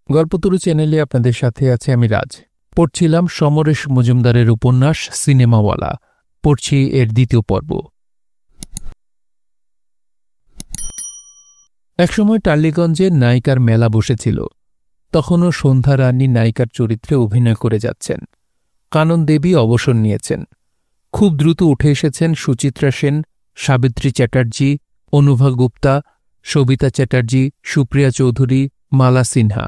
গল্পতরু চ্যানেলে আপনাদের সাথে আছে আমি রাজ। পড়ছিলাম সমরেশ মজুমদারের উপন্যাস সিনেমাওয়ালা। পড়ছি এর দ্বিতীয় পর্ব। একসময় টালিগঞ্জে নায়িকার মেলা বসেছিল। তখনও সন্ধ্যা রানী নায়িকার চরিত্রে অভিনয় করে যাচ্ছেন। কানন দেবী অবসর নিয়েছেন। খুব দ্রুত উঠে এসেছেন সুচিত্রা সেন, সাবিত্রী চ্যাটার্জি, অনুভা গুপ্তা, সবিতা চ্যাটার্জি, সুপ্রিয়া চৌধুরী, মালা সিনহা।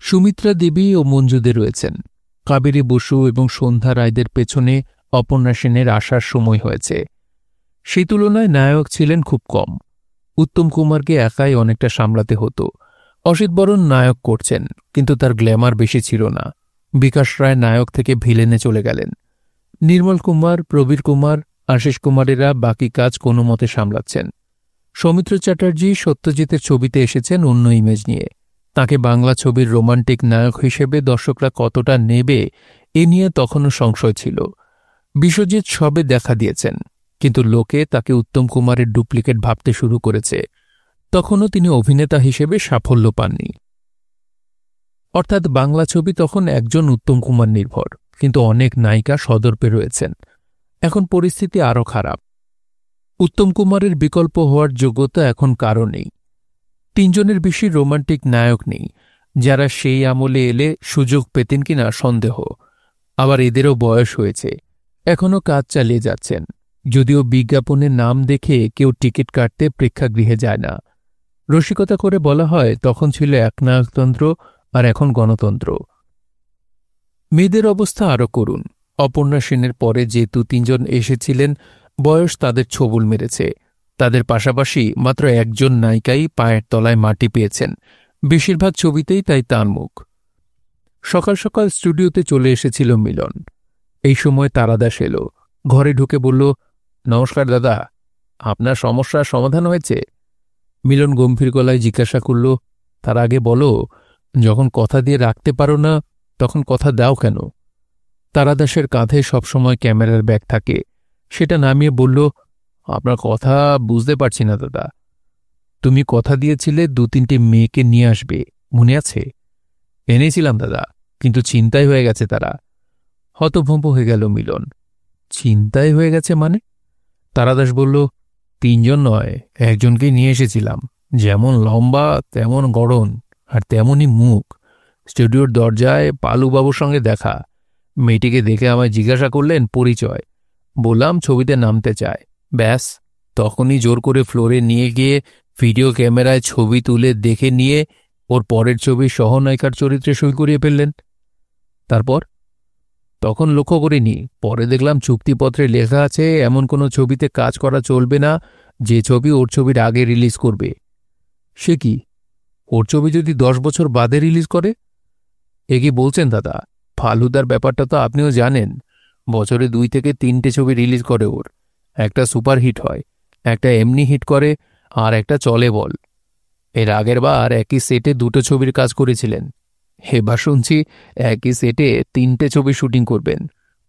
সুমিত্রা দেবী ও মঞ্জুদে রয়েছেন। কাবেরী বসু এবং সন্ধ্যা রায়দের পেছনে অপর্ণা সেনের আসার সময় হয়েছে। সেই তুলনায় নায়ক ছিলেন খুব কম। উত্তম কুমারকে একাই অনেকটা সামলাতে হতো। অসিত বরণ নায়ক করছেন, কিন্তু তার গ্ল্যামার বেশি ছিল না। বিকাশ রায় নায়ক থেকে ভিলেনে চলে গেলেন। নির্মল কুমার, প্রবীর কুমার, আশিস কুমারেরা বাকি কাজ কোনো মতে সামলাচ্ছেন। সৌমিত্র চ্যাটার্জি সত্যজিতের ছবিতে এসেছেন অন্য ইমেজ নিয়ে। তাকে বাংলা ছবির রোমান্টিক নায়ক হিসেবে দর্শকরা কতটা নেবে এ নিয়ে তখনও সংশয় ছিল। বিশ্বজিৎ সবে দেখা দিয়েছেন, কিন্তু লোকে তাকে উত্তম কুমারের ডুপ্লিকেট ভাবতে শুরু করেছে। তখনও তিনি অভিনেতা হিসেবে সাফল্য পাননি। অর্থাৎ বাংলা ছবি তখন একজন উত্তম কুমার নির্ভর, কিন্তু অনেক নায়িকা সদর্পে রয়েছেন। এখন পরিস্থিতি আরও খারাপ। উত্তম কুমারের বিকল্প হওয়ার যোগ্যতা এখন কারও নেই। 3 জনের বেশি রোমান্টিক নায়ক নেই, যারা সেই আমলে এলে সুযোগ পেতেন কিনা সন্দেহ। আবার এদেরও বয়স হয়েছে, এখনও কাজ চালিয়ে যাচ্ছেন, যদিও বিজ্ঞাপনের নাম দেখে কেউ টিকিট কাটতে প্রেক্ষাগৃহে যায় না। রসিকতা করে বলা হয়, তখন ছিল একনায়কতন্ত্র আর এখন গণতন্ত্র। মেয়েদের অবস্থা আরও করুণ। অপর্ণা সেনের পরে যে 2-3 জন এসেছিলেন, বয়স তাদের ছোবল মেরেছে। তাদের পাশাপাশি মাত্র একজন নায়িকাই পায়ের তলায় মাটি পেয়েছেন। বেশিরভাগ ছবিতেই তাই তাঁর মুখ। সকাল সকাল স্টুডিওতে চলে এসেছিল মিলন। এই সময় তারাদাস এলো। ঘরে ঢুকে বলল, নমস্কার দাদা, আপনার সমস্যার সমাধান হয়েছে? মিলন গম্ভীর গলায় জিজ্ঞাসা করল, তার আগে বলো, যখন কথা দিয়ে রাখতে পারো না তখন কথা দাও কেন? তারাদাসের কাঁধে সবসময় ক্যামেরার ব্যাগ থাকে। সেটা নামিয়ে বলল, আপনার কথা বুঝতে পারছি না দাদা। তুমি কথা দিয়েছিলে 2-3টে মেয়েকে নিয়ে আসবে, মনে আছে? এনেছিলাম দাদা, কিন্তু ছিনতাই হয়ে গেছে তারা। হতভম্ব হয়ে গেল মিলন। ছিনতাই হয়ে গেছে মানে? তারাদাস বলল, 3 জন নয়, একজনকেই নিয়ে এসেছিলাম। যেমন লম্বা তেমন গড়ন আর তেমনই মুখ। স্টুডিওর দরজায় পালুবাবুর সঙ্গে দেখা। মেয়েটিকে দেখে আমায় জিজ্ঞাসা করলেন পরিচয়। বললাম ছবিতে নামতে চায়। ব্যাস, তখনই জোর করে ফ্লোরে নিয়ে গিয়ে ভিডিও ক্যামেরায় ছবি তুলে দেখে নিয়ে ওর পরের ছবির সহনায়িকার চরিত্রে সই করিয়ে ফেললেন। তারপর? তখন লক্ষ্য করিনি, পরে দেখলাম চুক্তিপত্রে লেখা আছে এমন কোনো ছবিতে কাজ করা চলবে না যে ছবি ওর ছবির আগে রিলিজ করবে। সে কি, ওর ছবি যদি 10 বছর বাদে রিলিজ করে? এ কি বলছেন দাদা? ফালুদার ব্যাপারটা তো আপনিও জানেন। বছরে 2 থেকে 3টে ছবি রিলিজ করে ওর। একটা সুপার হিট হয়, একটা এমনি হিট করে, আর একটা চলে বল। এর আগের বার একই সেটে 2টো ছবির কাজ করেছিলেন। এবার শুনছি একই সেটে 3টে ছবি শুটিং করবেন।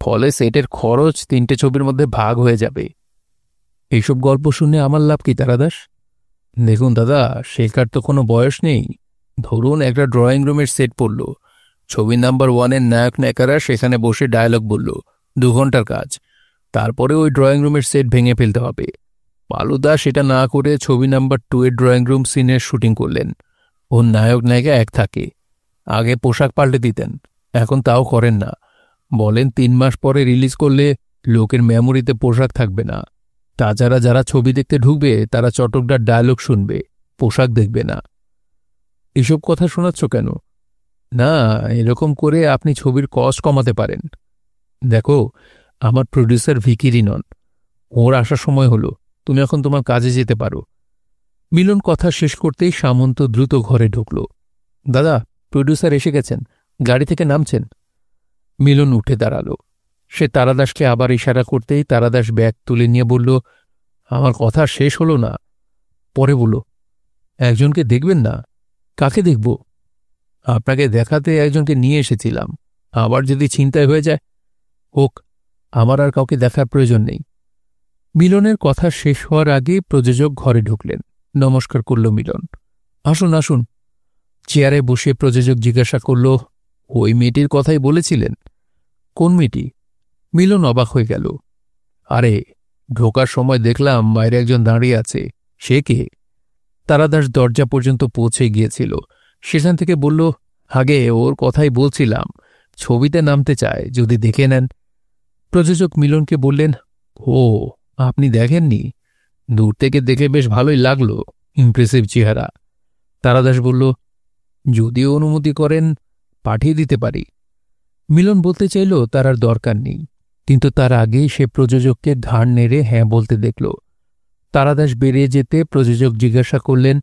ফলে সেটের খরচ 3টে ছবির মধ্যে ভাগ হয়ে যাবে। এইসব গল্প শুনে আমার লাভ কি তারাদাস? দেখুন দাদা, শেখার তো কোনো বয়স নেই। ধরুন একটা ড্রয়িং রুমের সেট পড়ল। ছবি নাম্বার 1-এর নায়ক নায়িকারা সেখানে বসে ডায়লগ বলল, 2 ঘন্টার কাজ। তারপরে ওই ড্রয়িং রুমের সেট ভেঙে ফেলতে হবে। পালুদা সেটা না করে ছবি নাম্বার 2-এর ড্রয়িং রুম সিনের শুটিং করলেন। ওর নায়ক নায়িকা এক থাকে। আগে পোশাক পাল্টে দিতেন, এখন তাও করেন না। বলেন 3 মাস পরে রিলিজ করলে লোকের মেমোরিতে পোশাক থাকবে না। তাছাড়া যারা ছবি দেখতে ঢুকবে তারা চটকদার ডায়লগ শুনবে, পোশাক দেখবে না। এসব কথা শোনাচ্ছ কেন? না, এরকম করে আপনি ছবির কস্ট কমাতে পারেন। দেখো, আমার প্রডিউসার ভিকি রিনন, ওর আসার সময় হলো। তুমি এখন তোমার কাজে যেতে পারো। মিলন কথা শেষ করতেই সামন্ত দ্রুত ঘরে ঢুকল। দাদা, প্রডিউসার এসে গেছেন, গাড়ি থেকে নামছেন। মিলন উঠে দাঁড়ালো। সে তারাদাসকে আবার ইশারা করতেই তারাদাস ব্যাগ তুলে নিয়ে বলল, আমার কথা শেষ হলো না। পরে বলল, একজনকে দেখবেন না? কাকে দেখব? আপনাকে দেখাতে একজনকে নিয়ে এসেছিলাম। আবার যদি ছিনতাই হয়ে যায়? হোক, আমার আর কাউকে দেখার প্রয়োজন নেই। মিলনের কথা শেষ হওয়ার আগে প্রযোজক ঘরে ঢুকলেন। নমস্কার করল মিলন। আসুন আসুন। চেয়ারে বসে প্রযোজক জিজ্ঞাসা করল, ওই মেয়েটির কথাই বলেছিলেন? কোন মেয়েটি? মিলন অবাক হয়ে গেল। আরে, ঢোকার সময় দেখলাম বাইরে একজন দাঁড়িয়ে আছে। সে কে? তারাদাস দরজা পর্যন্ত পৌঁছে গিয়েছিল। সেখান থেকে বলল, আগে ওর কথাই বলছিলাম, ছবিতে নামতে চায়, যদি দেখে নেন। প্রযোজক মিলনকে বললেন, ও, আপনি দেখেননি? দূর থেকে দেখে বেশ ভালোই লাগলো, ইমপ্রেসিভ চেহারা। তারাদাস বলল, যদিও অনুমতি করেন পাঠিয়ে দিতে পারি। মিলন বলতে চাইল তার আর দরকার নেই, কিন্তু তার আগেই সে প্রযোজককে ঘাড় নেড়ে হ্যাঁ বলতে দেখল। তারাদাস বেরিয়ে যেতে প্রযোজক জিজ্ঞাসা করলেন,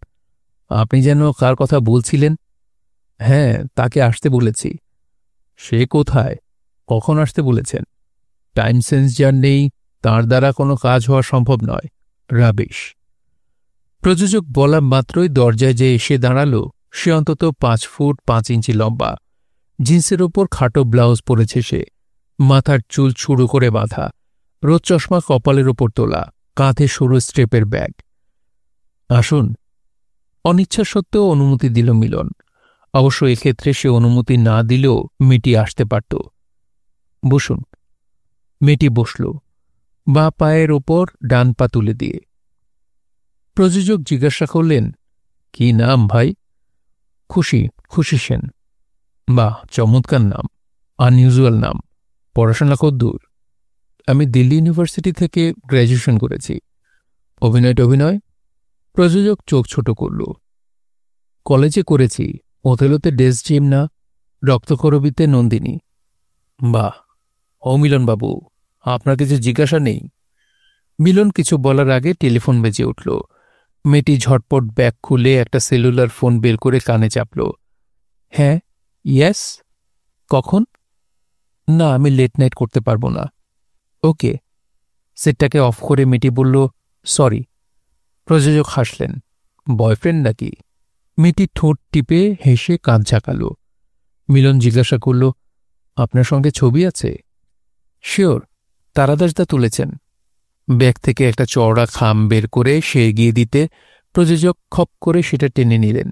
আপনি যেন কার কথা বলছিলেন? হ্যাঁ, তাকে আসতে বলেছি। সে কোথায়? কখন আসতে বলেছেন? টাইম সেন্স যার নেই, তাঁর দ্বারা কোনো কাজ হওয়া সম্ভব নয়। রাবিশ। প্রযোজক বলা মাত্রই দরজায় যে এসে দাঁড়াল, সে অন্তত 5 ফুট 5 ইঞ্চি লম্বা। জিন্সের ওপর খাটো ব্লাউজ পরেছে সে, মাথার চুল ছুড়ো করে বাঁধা, রোদ চশমা কপালের ওপর তোলা, কাঁধে সরু স্ট্রেপের ব্যাগ। আসুন। অনিচ্ছা সত্ত্বেও অনুমতি দিল মিলন। অবশ্য এক্ষেত্রে সে অনুমতি না দিলেও মেয়েটি আসতে পারত। বসুন। মেয়েটি বসল, বাঁ পায়ের ওপর ডান পা তুলে দিয়ে। প্রযোজক জিজ্ঞাসা করলেন, কি নাম ভাই? খুশি, খুশি সেন। বাহ, চমৎকার নাম, আনইউজুয়াল নাম। পড়াশোনা কদ্দূর? আমি দিল্লি ইউনিভার্সিটি থেকে গ্র্যাজুয়েশন করেছি। অভিনয়? প্রযোজক চোখ ছোট করল। কলেজে করেছি, ওথেলোতে ডেস্ক জিম না, রক্তকরবীতে নন্দিনী। বাহ। ও মিলনবাবু, আপনার কিছু জিজ্ঞাসা নেই? মিলন কিছু বলার আগে টেলিফোন বেজে উঠল। মেয়েটি ঝটপট ব্যাগ খুলে একটা সেলুলার ফোন বের করে কানে চাপল। হ্যাঁ, ইয়েস। কখন? না, আমি লেট নাইট করতে পারবো না। ওকে। সেটটাকে অফ করে মেয়েটি বলল, সরি। প্রযোজক হাসলেন। বয়ফ্রেন্ড নাকি? মেয়েটি ঠোঁট টিপে হেসে কাঁধ ঝাঁকাল। মিলন জিজ্ঞাসা করল, আপনার সঙ্গে ছবি আছে? শিওর, তারাদাসদা তুলেছেন। ব্যাগ থেকে একটা চওড়া খাম বের করে সে এগিয়ে দিতে প্রযোজক খপ করে সেটা টেনে নিলেন।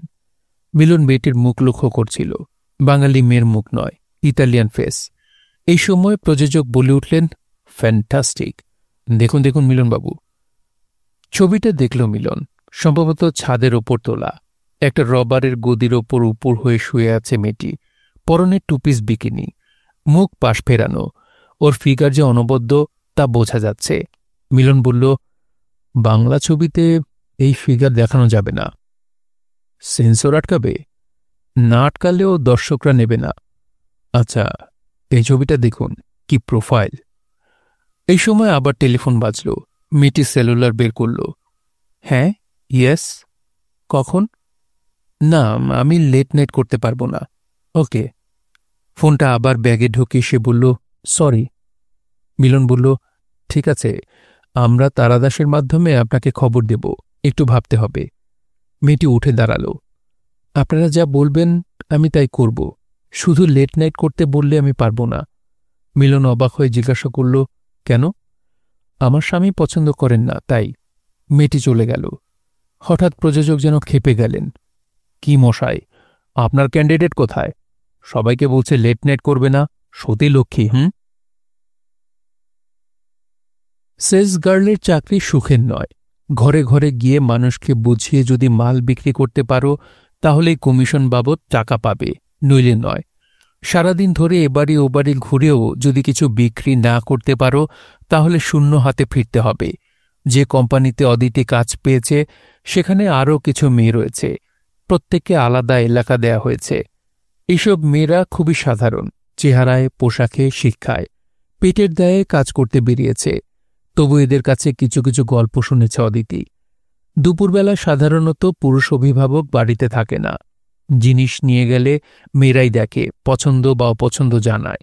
মিলন মেয়েটির মুখ লক্ষ্য করছিল। বাঙালি মেয়ের মুখ নয়, ইতালিয়ান ফেস। এই সময় প্রযোজক বলে উঠলেন, ফ্যান্টাস্টিক। দেখুন দেখুন মিলনবাবু। ছবিটা দেখল মিলন। সম্ভবত ছাদের ওপর তোলা। একটা রবারের গদির ওপর উপর হয়ে শুয়ে আছে মেয়েটি। পরনে টুপিস বিকিনি, মুখ পাশ ফেরানো। ওর ফিগার যে অনবদ্য তা বোঝা যাচ্ছে। মিলন বলল, বাংলা ছবিতে এই ফিগার দেখানো যাবে না। সেন্সর আটকাবে? না আটকালেও দর্শকরা নেবে না। আচ্ছা, এই ছবিটা দেখুন, কি প্রোফাইল। এই সময় আবার টেলিফোন বাজল। মেয়েটি সেলুলার বের করল। হ্যাঁ, ইয়েস। কখন? না, আমি লেট নাইট করতে পারবো না। ওকে। ফোনটা আবার ব্যাগে ঢুকিয়ে সে বলল, সরি। মিলন বলল, ঠিক আছে, আমরা তারাদাসের মাধ্যমে আপনাকে খবর দেব, একটু ভাবতে হবে। মেয়েটি উঠে দাঁড়াল। আপনারা যা বলবেন আমি তাই করব, শুধু লেট নাইট করতে বললে আমি পারব না। মিলন অবাক হয়ে জিজ্ঞাসা করল, কেন? আমার স্বামী পছন্দ করেন না, তাই। মেয়েটি চলে গেল। হঠাৎ প্রযোজক যেন ক্ষেপে গেলেন। কি মশাই, আপনার ক্যান্ডিডেট কোথায়? সবাইকে বলছে লেট নাইট করবে না, সতী লক্ষ্মী। সেলস গার্লের চাকরি সুখের নয়। ঘরে ঘরে গিয়ে মানুষকে বুঝিয়ে যদি মাল বিক্রি করতে পারো তাহলেই কমিশন বাবদ টাকা পাবে, নইলে নয়। সারাদিন ধরে এবাড়ি ওবাড়ি ঘুরেও যদি কিছু বিক্রি না করতে পারো তাহলে শূন্য হাতে ফিরতে হবে। যে কোম্পানিতে অদিতি কাজ পেয়েছে সেখানে আরও কিছু মেয়ে রয়েছে, প্রত্যেককে আলাদা এলাকা দেয়া হয়েছে। এইসব মেয়েরা খুবই সাধারণ, চেহারায়, পোশাকে, শিক্ষায়। পেটের দায়ে কাজ করতে বেরিয়েছে। তবু এদের কাছে কিছু কিছু গল্প শুনেছে অদিতি। দুপুরবেলা সাধারণত পুরুষ অভিভাবক বাড়িতে থাকে না। জিনিস নিয়ে গেলে মেয়েরাই দেখে, পছন্দ বা অপছন্দ জানায়।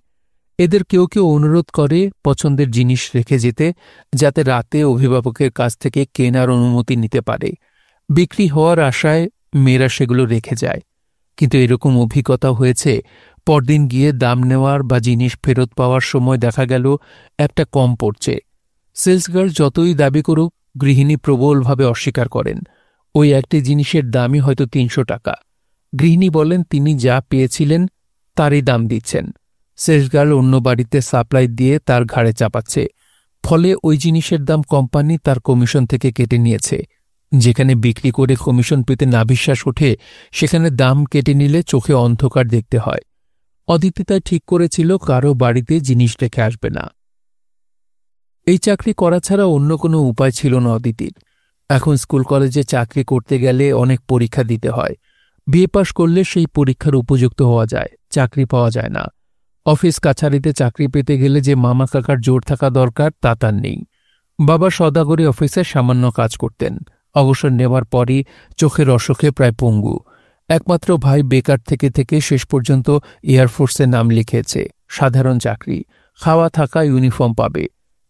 এদের কেউ কেউ অনুরোধ করে পছন্দের জিনিস রেখে যেতে, যাতে রাতে অভিভাবকের কাছ থেকে কেনার অনুমতি নিতে পারে। বিক্রি হওয়ার আশায় মেয়েরা সেগুলো রেখে যায়। কিন্তু এরকম অভিজ্ঞতা হয়েছে, পরদিন গিয়ে দাম নেওয়ার বা জিনিস ফেরত পাওয়ার সময় দেখা গেল একটা কম পড়ছে। সেলসগার্ল যতই দাবি করুক, গৃহিণী প্রবলভাবে অস্বীকার করেন। ওই একটি জিনিসের দামই হয়তো 300 টাকা। গৃহিণী বলেন তিনি যা পেয়েছিলেন তারই দাম দিচ্ছেন। সেলসগার্ল অন্য বাড়িতে সাপ্লাই দিয়ে তার ঘাড়ে চাপাচ্ছে, ফলে ওই জিনিসের দাম কোম্পানি তার কমিশন থেকে কেটে নিয়েছে। যেখানে বিক্রি করে কমিশন পেতে নাভিশ্বাস ওঠে, সেখানে দাম কেটে নিলে চোখে অন্ধকার দেখতে হয়। অদিতি তাই ঠিক করেছিল কারো বাড়িতে জিনিস রেখে আসবে না। এই চাকরি করা ছাড়া অন্য কোনো উপায় ছিল না অদিতির। এখন স্কুল কলেজে চাকরি করতে গেলে অনেক পরীক্ষা দিতে হয়। বিএ পাশ করলে সেই পরীক্ষার উপযুক্ত হওয়া যায়, চাকরি পাওয়া যায় না। অফিস কাছারিতে চাকরি পেতে গেলে যে মামা কাকার জোর থাকা দরকার তা তার নেই। বাবা সওদাগরি অফিসে সামান্য কাজ করতেন। অবসর নেওয়ার পরই চোখের অসুখে প্রায় পঙ্গু। একমাত্র ভাই বেকার থেকে থেকে শেষ পর্যন্ত এয়ারফোর্সে নাম লিখেছে। সাধারণ চাকরি, খাওয়া থাকা, ইউনিফর্ম পাবে।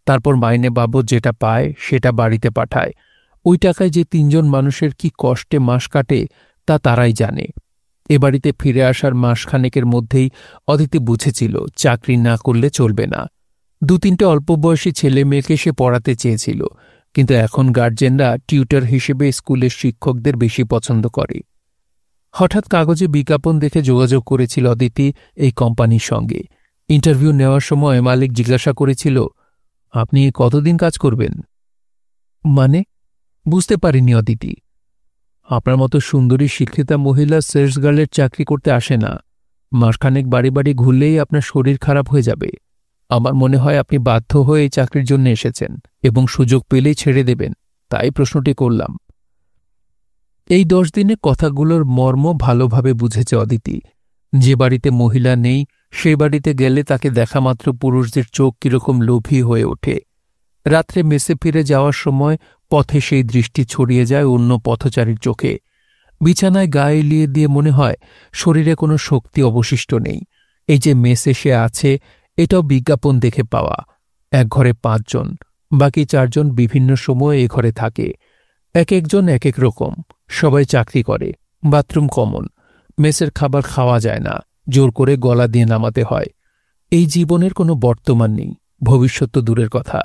তারপর মাইনে বাবদ যেটা পায় সেটা বাড়িতে পাঠায়। ওই টাকায় যে 3 জন মানুষের কি কষ্টে মাস কাটে তা তারাই জানে। এ বাড়িতে ফিরে আসার মাসখানেকের মধ্যেই অদিতি বুঝেছিল চাকরি না করলে চলবে না। 2-3টে অল্প বয়সী ছেলে মেয়েকে সে পড়াতে চেয়েছিল, কিন্তু এখন গার্জেনরা টিউটর হিসেবে স্কুলের শিক্ষকদের বেশি পছন্দ করে। হঠাৎ কাগজে বিজ্ঞাপন দেখে যোগাযোগ করেছিল অদিতি এই কোম্পানির সঙ্গে। ইন্টারভিউ নেওয়ার সময় মালিক জিজ্ঞাসা করেছিল, আপনি কতদিন কাজ করবেন? মানে? বুঝতে পারিনি অদিতি। আপনার মতো সুন্দরী শিক্ষিতা মহিলা সেলস গার্লের চাকরি করতে আসে না। মাসখানেক বাড়ি বাড়ি ঘুরলেই আপনার শরীর খারাপ হয়ে যাবে। আমার মনে হয় আপনি বাধ্য হয়ে এই চাকরির জন্য এসেছেন এবং সুযোগ পেলেই ছেড়ে দেবেন, তাই প্রশ্নটি করলাম। এই 10 দিনে কথাগুলোর মর্ম ভালোভাবে বুঝেছে অদিতি। যে বাড়িতে মহিলা নেই সেই বাড়িতে গেলে তাকে দেখামাত্র পুরুষদের চোখ কিরকম লোভী হয়ে ওঠে। রাত্রে মেসে ফিরে যাওয়ার সময় পথে সেই দৃষ্টি ছড়িয়ে যায় অন্য পথচারীর চোখে। বিছানায় গায়ে এলিয়ে দিয়ে মনে হয় শরীরে কোনো শক্তি অবশিষ্ট নেই। এই যে মেসে সে আছে, এটাও বিজ্ঞাপন দেখে পাওয়া। এক ঘরে 5 জন, বাকি 4 জন বিভিন্ন সময়ে এ ঘরে থাকে। এক একজন এক এক রকম, সবাই চাকরি করে। Bathroom common. মেসের খাবার খাওয়া যায় না, জোর করে গলা দিয়ে নামাতে হয়। এই জীবনের কোনো বর্তমান নেই, ভবিষ্যৎ তো দূরের কথা।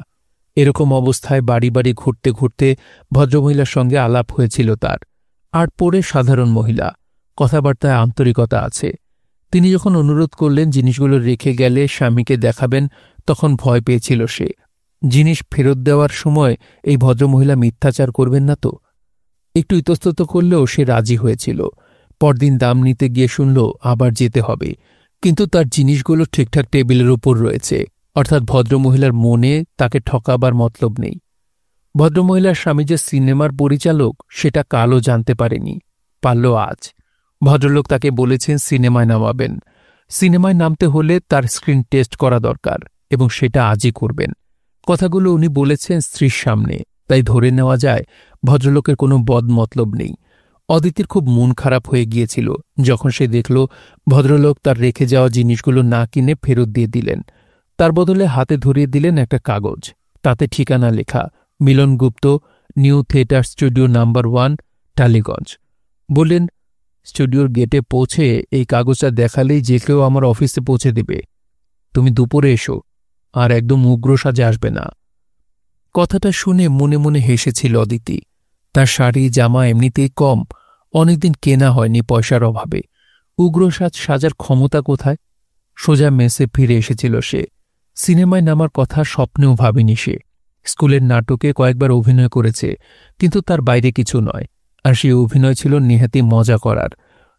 এরকম অবস্থায় বাড়ি বাড়ি ঘুরতে ঘুরতে ভদ্রমহিলার সঙ্গে আলাপ হয়েছিল তার। আর পরে সাধারণ মহিলা, কথাবার্তায় আন্তরিকতা আছে। তিনি যখন অনুরোধ করলেন জিনিসগুলো রেখে গেলে স্বামীকে দেখাবেন, তখন ভয় পেয়েছিল সে। জিনিস ফেরত দেওয়ার সময় এই ভদ্রমহিলা মিথ্যাচার করবেন না তো? একটু ইতস্তত করলেও সে রাজি হয়েছিল। পরদিন দাম নিতে গিয়ে শুনল আবার যেতে হবে, কিন্তু তার জিনিসগুলো ঠিকঠাক টেবিলের উপর রয়েছে, অর্থাৎ ভদ্রমহিলার মনে তাকে ঠকাবার মতলব নেই। ভদ্রমহিলার স্বামী যে সিনেমার পরিচালক সেটা কালও জানতে পারেনি, পারল আজ। ভদ্রলোক তাকে বলেছেন সিনেমায় নামাবেন। সিনেমায় নামতে হলে তার স্ক্রিন টেস্ট করা দরকার এবং সেটা আজই করবেন। কথাগুলো উনি বলেছেন স্ত্রীর সামনে, তাই ধরে নেওয়া যায় ভদ্রলোকের কোনো বদ মতলব নেই। অদিতির খুব মন খারাপ হয়ে গিয়েছিল যখন সে দেখল ভদ্রলোক তার রেখে যাওয়া জিনিসগুলো না কিনে ফেরত দিয়ে দিলেন। তার বদলে হাতে ধরিয়ে দিলেন একটা কাগজ, তাতে ঠিকানা লেখা, Milan Gupta, New Theatre studio number 1, Tollygunge. বললেন, স্টুডিওর গেটে পৌঁছে এই কাগজটা দেখালেই যে কেউ আমার অফিসে পৌঁছে দেবে। তুমি দুপুরে এসো, আর একদম উগ্র সাজে আসবে না। কথাটা শুনে মনে মনে হেসেছিল অদিতি। তার শাড়ি জামা এমনিতেই কম, অনেকদিন কেনা হয়নি পয়সার অভাবে। উগ্র সাজার ক্ষমতা কোথায়? সোজা মেসে ফিরে এসেছিল সে। সিনেমায় নামার কথা স্বপ্নেও ভাবেনি সে। স্কুলের নাটকে কয়েকবার অভিনয় করেছে, কিন্তু তার বাইরে কিছু নয়। আর সেই অভিনয় ছিল নেহাতি মজা করার।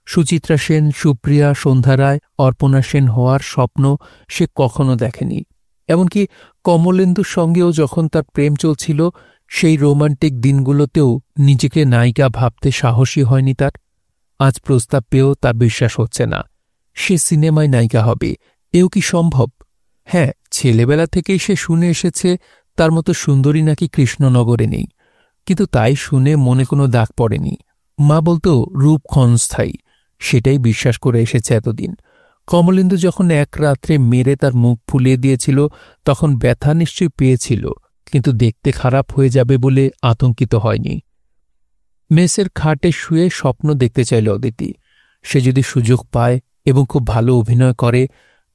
সুচিত্রা সেন, সুপ্রিয়া, সন্ধ্যা রায়, অর্পণা সেন হওয়ার স্বপ্ন সে কখনো দেখেনি। এমনকি কমলেন্দুর সঙ্গেও যখন তার প্রেম চলছিল, সেই রোমান্টিক দিনগুলোতেও নিজেকে নায়িকা ভাবতে সাহসী হয়নি তার। আজ প্রস্তাব পেয়েও তার বিশ্বাস হচ্ছে না সে সিনেমায় নায়িকা হবে। এও কি সম্ভব? হ্যাঁ, ছেলেবেলা থেকেই সে শুনে এসেছে তার মতো সুন্দরী নাকি কৃষ্ণনগরে নেই, কিন্তু তাই শুনে মনে কোনো দাগ পড়েনি। মা বলতো রূপ ক্ষণস্থায়ী, সেটাই বিশ্বাস করে এসেছে এতদিন। কমলেন্দু যখন এক রাত্রে মেরে তার মুখ ফুলিয়ে দিয়েছিল, তখন ব্যথা নিশ্চয়ই পেয়েছিল, কিন্তু দেখতে খারাপ হয়ে যাবে বলে আতঙ্কিত হয়নি। মেসের খাটে শুয়ে স্বপ্ন দেখতে চাইল অদিতি। সে যদি সুযোগ পায় এবং খুব ভালো অভিনয় করে,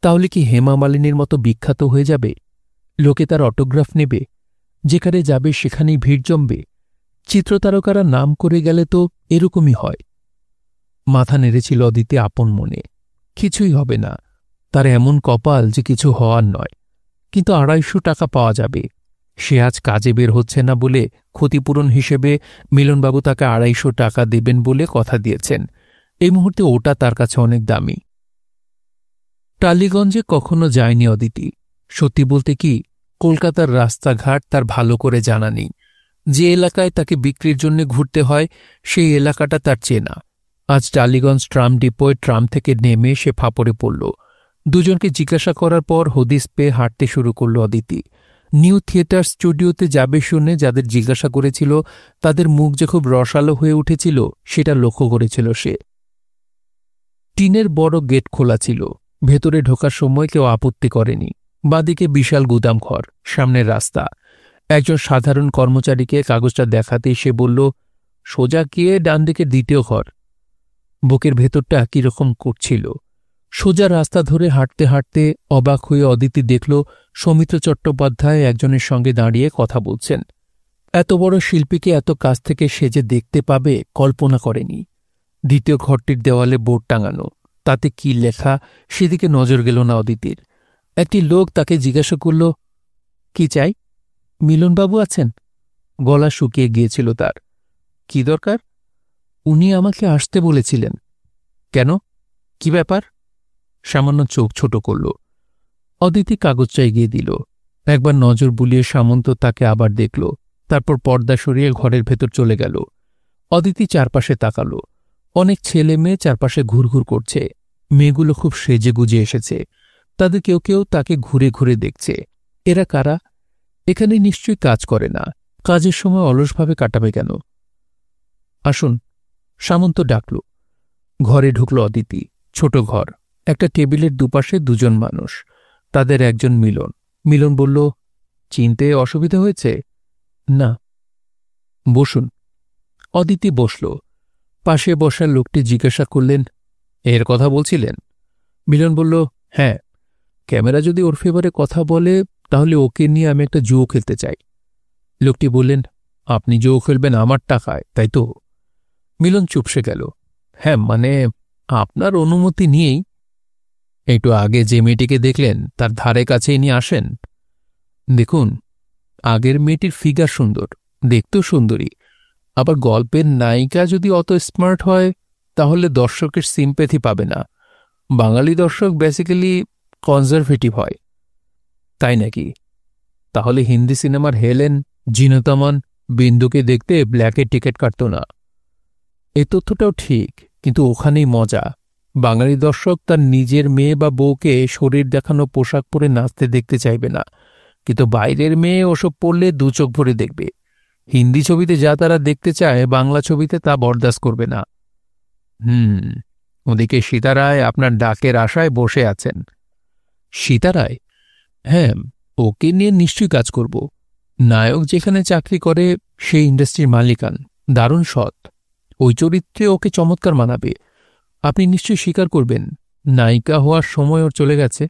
তাহলে কি হেমা মালিনীর মতো বিখ্যাত হয়ে যাবে? লোকে তার অটোগ্রাফ নেবে, যেখানে যাবে সেখানেই ভিড় জমবে। চিত্রতারকারা নাম করে গেলে তো এরকমই হয়। মাথা নেড়েছিল অদিতি আপন মনে। কিছুই হবে না, তার এমন কপাল যে কিছু হওয়ার নয়। কিন্তু 250 টাকা পাওয়া যাবে। সে আজ কাজে বের হচ্ছে না বলে ক্ষতিপূরণ হিসেবে মিলনবাবু তাকে 250 টাকা দেবেন বলে কথা দিয়েছেন। এই মুহূর্তে ওটা তার কাছে অনেক দামি। টালিগঞ্জে কখনো যায়নি অদিতি। সত্যি বলতে কি, কলকাতার রাস্তাঘাট তার ভালো করে জানা নেই। যে এলাকায় তাকে বিক্রির জন্য ঘুরতে হয় সেই এলাকাটা তার চেনা। আজ টালিগঞ্জ ট্রাম ডিপোয় ট্রাম থেকে নেমে সে ফাপড়ে পড়ল। দুজনকে জিজ্ঞাসা করার পর হদিস পেয়ে হাঁটতে শুরু করল অদিতি। নিউ থিয়েটার স্টুডিওতে যাবে শুনে যাদের জিজ্ঞাসা করেছিল তাদের মুখ যে খুব রসালো হয়ে উঠেছিল সেটা লক্ষ্য করেছিল সে। টিনের বড় গেট খোলা ছিল। ভেতরে ঢোকার সময় কেউ আপত্তি করেনি। বাঁদিকে বিশাল গুদামঘর, সামনের রাস্তা। একজন সাধারণ কর্মচারীকে কাগজটা দেখাতেই সে বলল, সোজা গিয়ে ডান দিকে দ্বিতীয় ঘর। বুকের ভেতরটা কিরকম করছিল। সোজা রাস্তা ধরে হাঁটতে হাঁটতে অবাক হয়ে অদিতি দেখল সৌমিত্র চট্টোপাধ্যায় একজনের সঙ্গে দাঁড়িয়ে কথা বলছেন। এত বড় শিল্পীকে এত কাছ থেকে সে যে দেখতে পাবে কল্পনা করেনি। দ্বিতীয় ঘরটির দেওয়ালে বোর্ড টাঙানো, তাতে কি লেখা সেদিকে নজর গেল না অদিতির। একটি লোক তাকে জিজ্ঞাসা করল, কি চাই? মিলনবাবু আছেন? গলা শুকিয়ে গিয়েছিল তার। কি দরকার? উনি আমাকে আসতে বলেছিলেন। কেন, কি ব্যাপার? সামান্য চোখ ছোট করল। অদিতি কাগজটা এগিয়ে দিল। একবার নজর বুলিয়ে সামন্ত তাকে আবার দেখল, তারপর পর্দা সরিয়ে ঘরের ভেতর চলে গেল। অদিতি চারপাশে তাকাল। অনেক ছেলে মেয়ে চারপাশে ঘুরঘুর করছে। মেয়েগুলো খুব সেজে গুজে এসেছে। তাদের কেউ কেউ তাকে ঘুরে ঘুরে দেখছে। এরা কারা? এখানে নিশ্চয়ই কাজ করে না। কাজের সময় অলসভাবে কাটাবে কেন? আসুন, সামন্ত ডাকল। ঘরে ঢুকল অদিতি। ছোট ঘর, একটা টেবিলের দুপাশে দুজন মানুষ। তাদের একজন মিলন। মিলন বলল, চিনতে অসুবিধা হয়েছে? না। বসুন। অদিতি বসল। পাশে বসা লোকটি জিজ্ঞাসা করলেন, এর কথা বলছিলেন? মিলন বলল, হ্যাঁ, ক্যামেরা যদি ওর ফেভারে কথা বলে তাহলে ওকে নিয়ে আমি একটা জুয়ো খেলতে চাই। লোকটি বললেন, আপনি জুয়ো খেলবেন আমার টাকায়, তাই তো? মিলন চুপসে গেল। হ্যাঁ, মানে আপনার অনুমতি নিয়েই। একটু আগে যে মেয়েটিকে দেখলেন তার ধারে কাছেই নিয়ে আসেন। দেখুন, আগের মেয়েটির ফিগার সুন্দর, দেখতেও সুন্দরী। আবার গল্পের নায়িকা যদি অত স্মার্ট হয় তাহলে দর্শকের সিম্প্যাথি পাবে না। বাঙালি দর্শক বেসিক্যালি কনজারভেটিভ হয়। তাই নাকি? তাহলে হিন্দি সিনেমার হেলেন, জিনতামান, বিন্দুকে দেখতে ব্ল্যাকের টিকিট কাটত না। এ তথ্যটাও ঠিক, কিন্তু ওখানেই মজা। বাঙালি দর্শক তার নিজের মেয়ে বা বউকে শরীর দেখানো পোশাক পরে নাচতে দেখতে চাইবে না, কিন্তু বাইরের মেয়ে ওসব পরলে দু চোখ ভরে দেখবে। হিন্দি ছবিতে যা তারা দেখতে চায় বাংলা ছবিতে তা বরদাস্ত করবে না। ওদিকে সীতারায় আপনার ডাকের আশায় বসে আছেন। সীতারায়? হ্যাঁ, ওকে নিয়ে নিশ্চয়ই কাজ করব। নায়ক যেখানে চাকরি করে সেই ইন্ডাস্ট্রির মালিকান, দারুণ সৎ। ওই চরিত্রে ওকে চমৎকার মানাবে। আপনি নিশ্চয়ই স্বীকার করবেন নায়িকা হওয়ার সময় ওর চলে গেছে।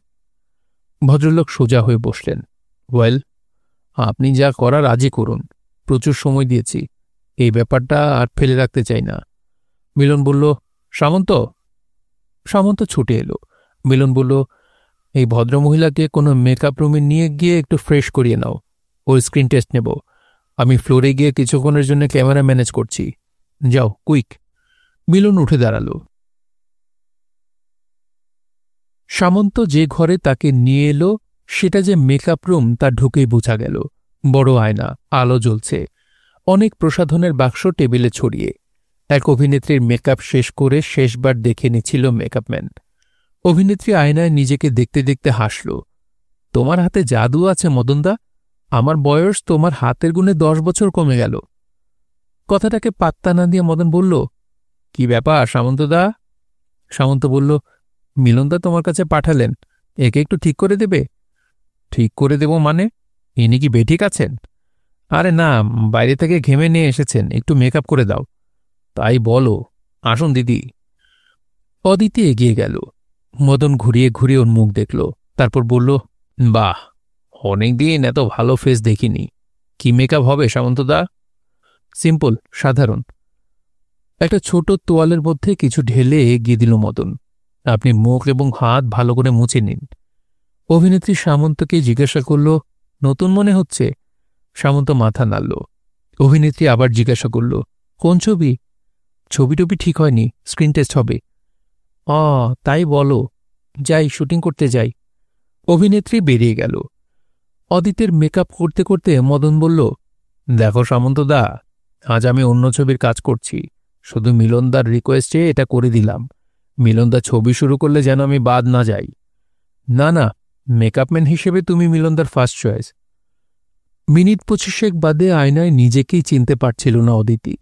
ভদ্রলোক সোজা হয়ে বসলেন। ওয়েল, আপনি যা করার আজই করুন। প্রচুর সময় দিয়েছি, এই ব্যাপারটা আর ফেলে রাখতে চাই না। মিলন বলল, সামন্ত। সামন্ত ছুটে এলো। মিলন বলল, এই ভদ্রমহিলাকে কোনো মেকআপ রুমে নিয়ে গিয়ে একটু ফ্রেশ করিয়ে নাও। ওর স্ক্রিন টেস্ট নেব। আমি ফ্লোরে গিয়ে কিছুক্ষণের জন্য ক্যামেরা ম্যানেজ করছি। যাও, কুইক। মিলন উঠে দাঁড়াল। সামন্ত যে ঘরে তাকে নিয়ে এলো সেটা যে মেকআপ রুম তা ঢুকেই বোঝা গেল। বড় আয়না, আলো জ্বলছে। অনেক প্রসাধনের বাক্স টেবিলে ছড়িয়ে। এক অভিনেত্রীর মেকআপ শেষ করে শেষবার দেখে নিচ্ছিল মেকআপম্যান। অভিনেত্রী আয়নায় নিজেকে দেখতে দেখতে হাসল। তোমার হাতে জাদু আছে মদনদা। আমার বয়স তোমার হাতের গুণে 10 বছর কমে গেল। কথাটাকে পাত্তা না দিয়ে মদন বলল, কি ব্যাপার সামন্তদা? সামন্ত বলল, মিলনদা তোমার কাছে পাঠালেন, একে একটু ঠিক করে দেবে। ঠিক করে দেব মানে? ইনি কি বেঠিক আছেন? আরে না, বাইরে থেকে ঘেমে নিয়ে এসেছেন, একটু মেকআপ করে দাও। তাই বলো। আসুন দিদি। অদিতি এগিয়ে গেল। মদন ঘুরিয়ে ঘুরিয়ে ওর মুখ দেখল, তারপর বলল, বাহ, অনেকদিন এত ভালো ফেস দেখিনি। কি মেকআপ হবে সামন্তদা? সিম্পল, সাধারণ। একটা ছোট তোয়ালের মধ্যে কিছু ঢেলে এগিয়ে দিল মদন। আপনি মুখ এবং হাত ভালো করে মুছে নিন। অভিনেত্রী সামন্তকে জিজ্ঞাসা করল, নতুন মনে হচ্ছে? সামন্ত মাথা নাড়ল। অভিনেত্রী আবার জিজ্ঞাসা করল, কোন ছবি? ছবি টবি ঠিক হয়নি, স্ক্রিন টেস্ট হবে। তাই বলো, যাই শুটিং করতে যাই। অভিনেত্রী বেরিয়ে গেল। অদিতের মেকআপ করতে করতে মদন বলল, দেখো সামন্তদা, আজ আমি অন্য ছবির কাজ করছি, শুধু মিলনদার রিকোয়েস্টে এটা করে দিলাম। মিলনদা ছবি শুরু করলে যেন আমি বাদ না যাই। না না, মেকআপম্যান হিসেবে তুমি মিলনদার ফার্স্ট চয়েস। মিনিট 25 বাদে আয়নায় নিজেকেই চিনতে পারছিল না অদিতি।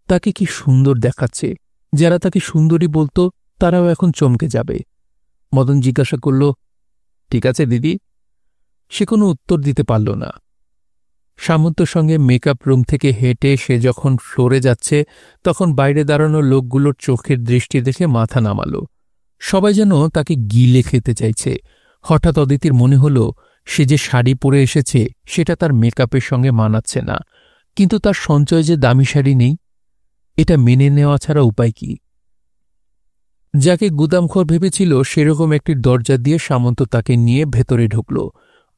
তাকে কি সুন্দর দেখাচ্ছে! যারা তাকে সুন্দরী বলতো তারাও এখন চমকে যাবে। মদন জিজ্ঞাসা করল, ঠিক আছে দিদি? সে কোনো উত্তর দিতে পারল না। সামন্তর সঙ্গে মেকআপ রুম থেকে হেঁটে সে যখন ফ্লোরে যাচ্ছে, তখন বাইরে দাঁড়ানো লোকগুলোর চোখের দৃষ্টি দেখে মাথা নামাল। সবাই যেন তাকে গিলে খেতে চাইছে। হঠাৎ অদিতির মনে হল, সে যে শাড়ি পরে এসেছে সেটা তার মেকআপের সঙ্গে মানাচ্ছে না, কিন্তু তার সঞ্চয় যে দামি শাড়ি নেই, এটা মেনে নেওয়া ছাড়া উপায় কি? যাকে গুদামঘর ভেবেছিল সেরকম একটি দরজা দিয়ে সামন্ত তাকে নিয়ে ভেতরে ঢুকল।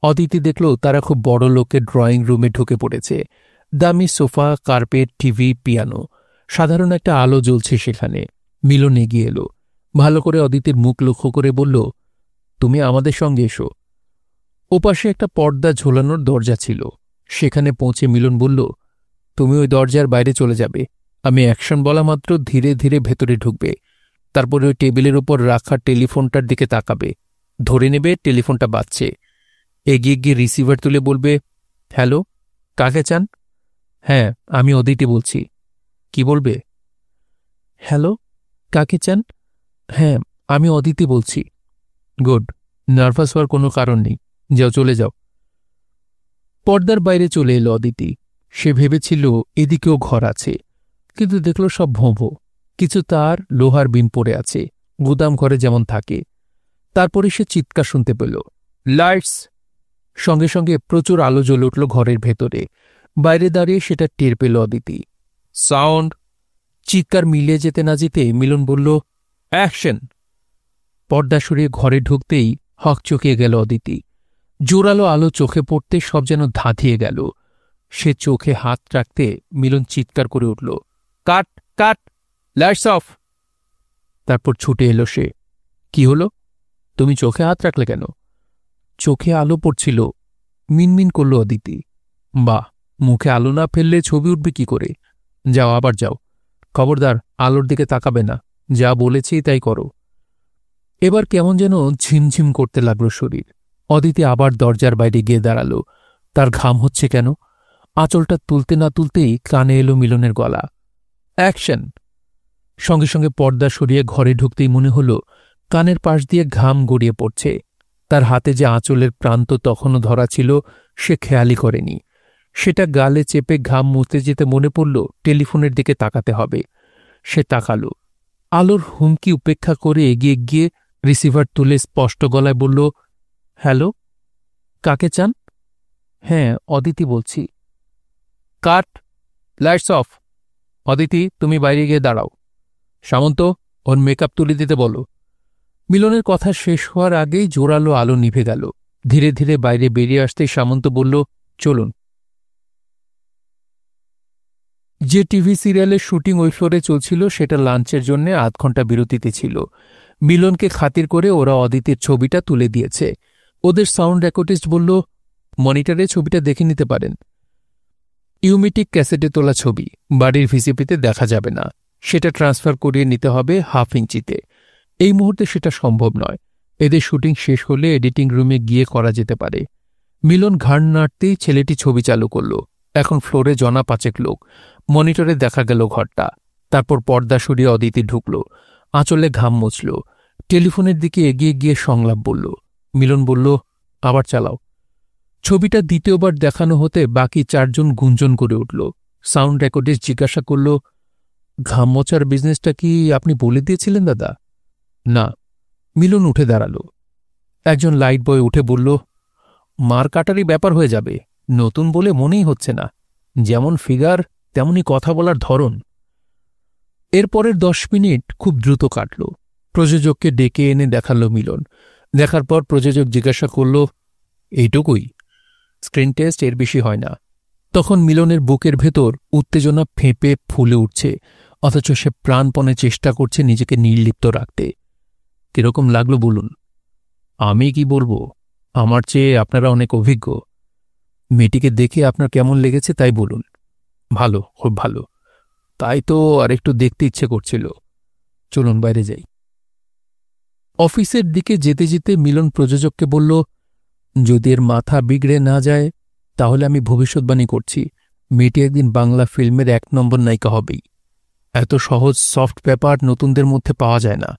অদিতি দেখল তারা খুব বড় লোকের ড্রয়িং রুমে ঢুকে পড়েছে। দামি সোফা, কার্পেট, টিভি, পিয়ানো, সাধারণ একটা আলো জ্বলছে সেখানে। মিলন এগিয়ে এলো, ভালো করে অদিতির মুখ লক্ষ্য করে বলল, তুমি আমাদের সঙ্গে এসো। ওপাশে একটা পর্দা ঝোলানোর দরজা ছিল। সেখানে পৌঁছে মিলন বলল, তুমি ওই দরজার বাইরে চলে যাবে। আমি অ্যাকশন বলা মাত্র ধীরে ধীরে ভেতরে ঢুকবে। তারপরে ওই টেবিলের উপর রাখা টেলিফোনটার দিকে তাকাবে, ধরে নেবে টেলিফোনটা বাজছে। এগিয়ে গিয়ে রিসিভার তুলে বলবে, হ্যালো, কাকে চান? হ্যাঁ, আমি অদিতি বলছি। কি বলবে? হ্যালো, কাকে চান? হ্যাঁ, আমি অদিতি বলছি। গুড, নার্ভাস হওয়ার কোনো কারণ নেই, যাও, চলে যাও। পর্দার বাইরে চলে এলো অদিতি। সে ভেবেছিল এদিকেও ঘর আছে, কিন্তু দেখল সব ভোঁভো। কিছু তার, লোহার বিম পড়ে আছে, গুদাম ঘরে যেমন থাকে। তারপরে সে চিৎকার শুনতে পেল, লাইটস! সঙ্গে সঙ্গে প্রচুর আলো জ্বলে উঠল ঘরের ভেতরে। বাইরে দাঁড়িয়ে সেটা টের পেল অদিতি। সাউন্ড! চিৎকার মিলিয়ে যেতে না যেতে মিলন বলল, অ্যাকশন! পর্দা সরিয়ে ঘরে ঢুকতেই হকচকিয়ে গেল অদিতি। জোরালো আলো চোখে পড়তে সব যেন ধাঁধিয়ে গেল। সে চোখে হাত রাখতে মিলন চিৎকার করে উঠল, কাট, কাট, লাইটস অফ! তারপর ছুটে এলো সে। কি হলো? তুমি চোখে হাত রাখলে কেন? চোখে আলো পড়ছিল, মিনমিন করল অদিতি। বাহ, মুখে আলো না ফেললে ছবি উঠবে কি করে? যাও, আবার যাও। খবরদার আলোর দিকে তাকাবে না, যা বলেছি তাই করো। এবার কেমন যেন ঝিমঝিম করতে লাগল শরীর। অদিতি আবার দরজার বাইরে গিয়ে দাঁড়াল। তার ঘাম হচ্ছে কেন? আঁচলটা তুলতে না তুলতেই কানে এলো মিলনের গলা, অ্যাকশন! সঙ্গে সঙ্গে পর্দা সরিয়ে ঘরে ঢুকতেই মনে হল কানের পাশ দিয়ে ঘাম গড়িয়ে পড়ছে। তার হাতে যে আঁচলের প্রান্ত তখনও ধরা ছিল সে খেয়ালই করেনি। সেটা গালে চেপে ঘাম মুছতে যেতে মনে পড়ল টেলিফোনের দিকে তাকাতে হবে। সে তাকাল। আলোর হুমকি উপেক্ষা করে এগিয়ে গিয়ে রিসিভার তুলে স্পষ্ট গলায় বলল, হ্যালো, কাকে চান? হ্যাঁ, অদিতি বলছি। কাট, লাইটস অফ! অদিতি, তুমি বাইরে গিয়ে দাঁড়াও। সামন্ত, ওর মেকআপ তুলে দিতে বলো। মিলনের কথা শেষ হওয়ার আগেই জোরালো আলো নিভে গেল। ধীরে ধীরে বাইরে বেরিয়ে আসতেই সামন্ত বলল, চলুন। যে টিভি সিরিয়ালের শুটিং ওই ফ্লোরে চলছিল সেটা লাঞ্চের জন্য আধ ঘন্টা বিরতিতে ছিল। মিলনকে খাতির করে ওরা অদিতির ছবিটা তুলে দিয়েছে। ওদের সাউন্ড রেকর্ডিস্ট বলল, মনিটরে ছবিটা দেখে নিতে পারেন। ইউমিটিক ক্যাসেটে তোলা ছবি, বাড়ির ভিসিপিতে দেখা যাবে না। সেটা ট্রান্সফার করিয়ে নিতে হবে 1/2 ইঞ্চিতে। এই মুহূর্তে সেটা সম্ভব নয়। এদের শুটিং শেষ হলে এডিটিং রুমে গিয়ে করা যেতে পারে। মিলন ঘাড় নাড়তেই ছেলেটি ছবি চালু করল। এখন ফ্লোরে জনা 5 লোক। মনিটরে দেখা গেল ঘরটা। তারপর পর্দা সরিয়ে অদিতি ঢুকল, আঁচলে ঘাম মুছল। টেলিফোনের দিকে এগিয়ে গিয়ে সংলাপ বলল। মিলন বলল, আবার চালাও। ছবিটা দ্বিতীয়বার দেখানো হতে বাকি 4 জন গুঞ্জন করে উঠল। সাউন্ড রেকর্ডিস্ট জিজ্ঞাসা করল, ঘাম মোছার বিজনেসটা কি আপনি বলে দিয়েছিলেন দাদা? না। মিলন উঠে দাঁড়াল। একজন লাইট বয় উঠে বলল, মার কাটারই ব্যাপার হয়ে যাবে, নতুন বলে মনেই হচ্ছে না, যেমন ফিগার তেমনি কথা বলার ধরন। এরপরের 10 মিনিট খুব দ্রুত কাটল। প্রযোজককে ডেকে এনে দেখালো মিলন। দেখার পর প্রযোজক জিজ্ঞাসা করল, এইটুকুই? স্ক্রিন টেস্ট এর বেশি হয় না। তখন মিলনের বুকের ভেতর উত্তেজনা ফেঁপে ফুলে উঠছে, অথচ সে প্রাণপণে চেষ্টা করছে নিজেকে নির্লিপ্ত রাখতে। কিরকম লাগলো বলুন? আমি কি বলবো, আমার চেয়ে আপনারা অনেক অভিজ্ঞ। মেয়েটিকে দেখে আপনার কেমন লেগেছে তাই বলুন। ভালো, খুব ভালো। তাই তো আরেকটু দেখতে ইচ্ছে করছিল। চলুন বাইরে যাই। অফিসের দিকে যেতে যেতে মিলন প্রযোজককে বলল, যদি এর মাথা বিগড়ে না যায় তাহলে আমি ভবিষ্যৎবাণী করছি, মেয়েটি একদিন বাংলা ফিল্মের 1 নম্বর নায়িকা হবেই। এত সহজ সফট ব্যাপার নতুনদের মধ্যে পাওয়া যায় না।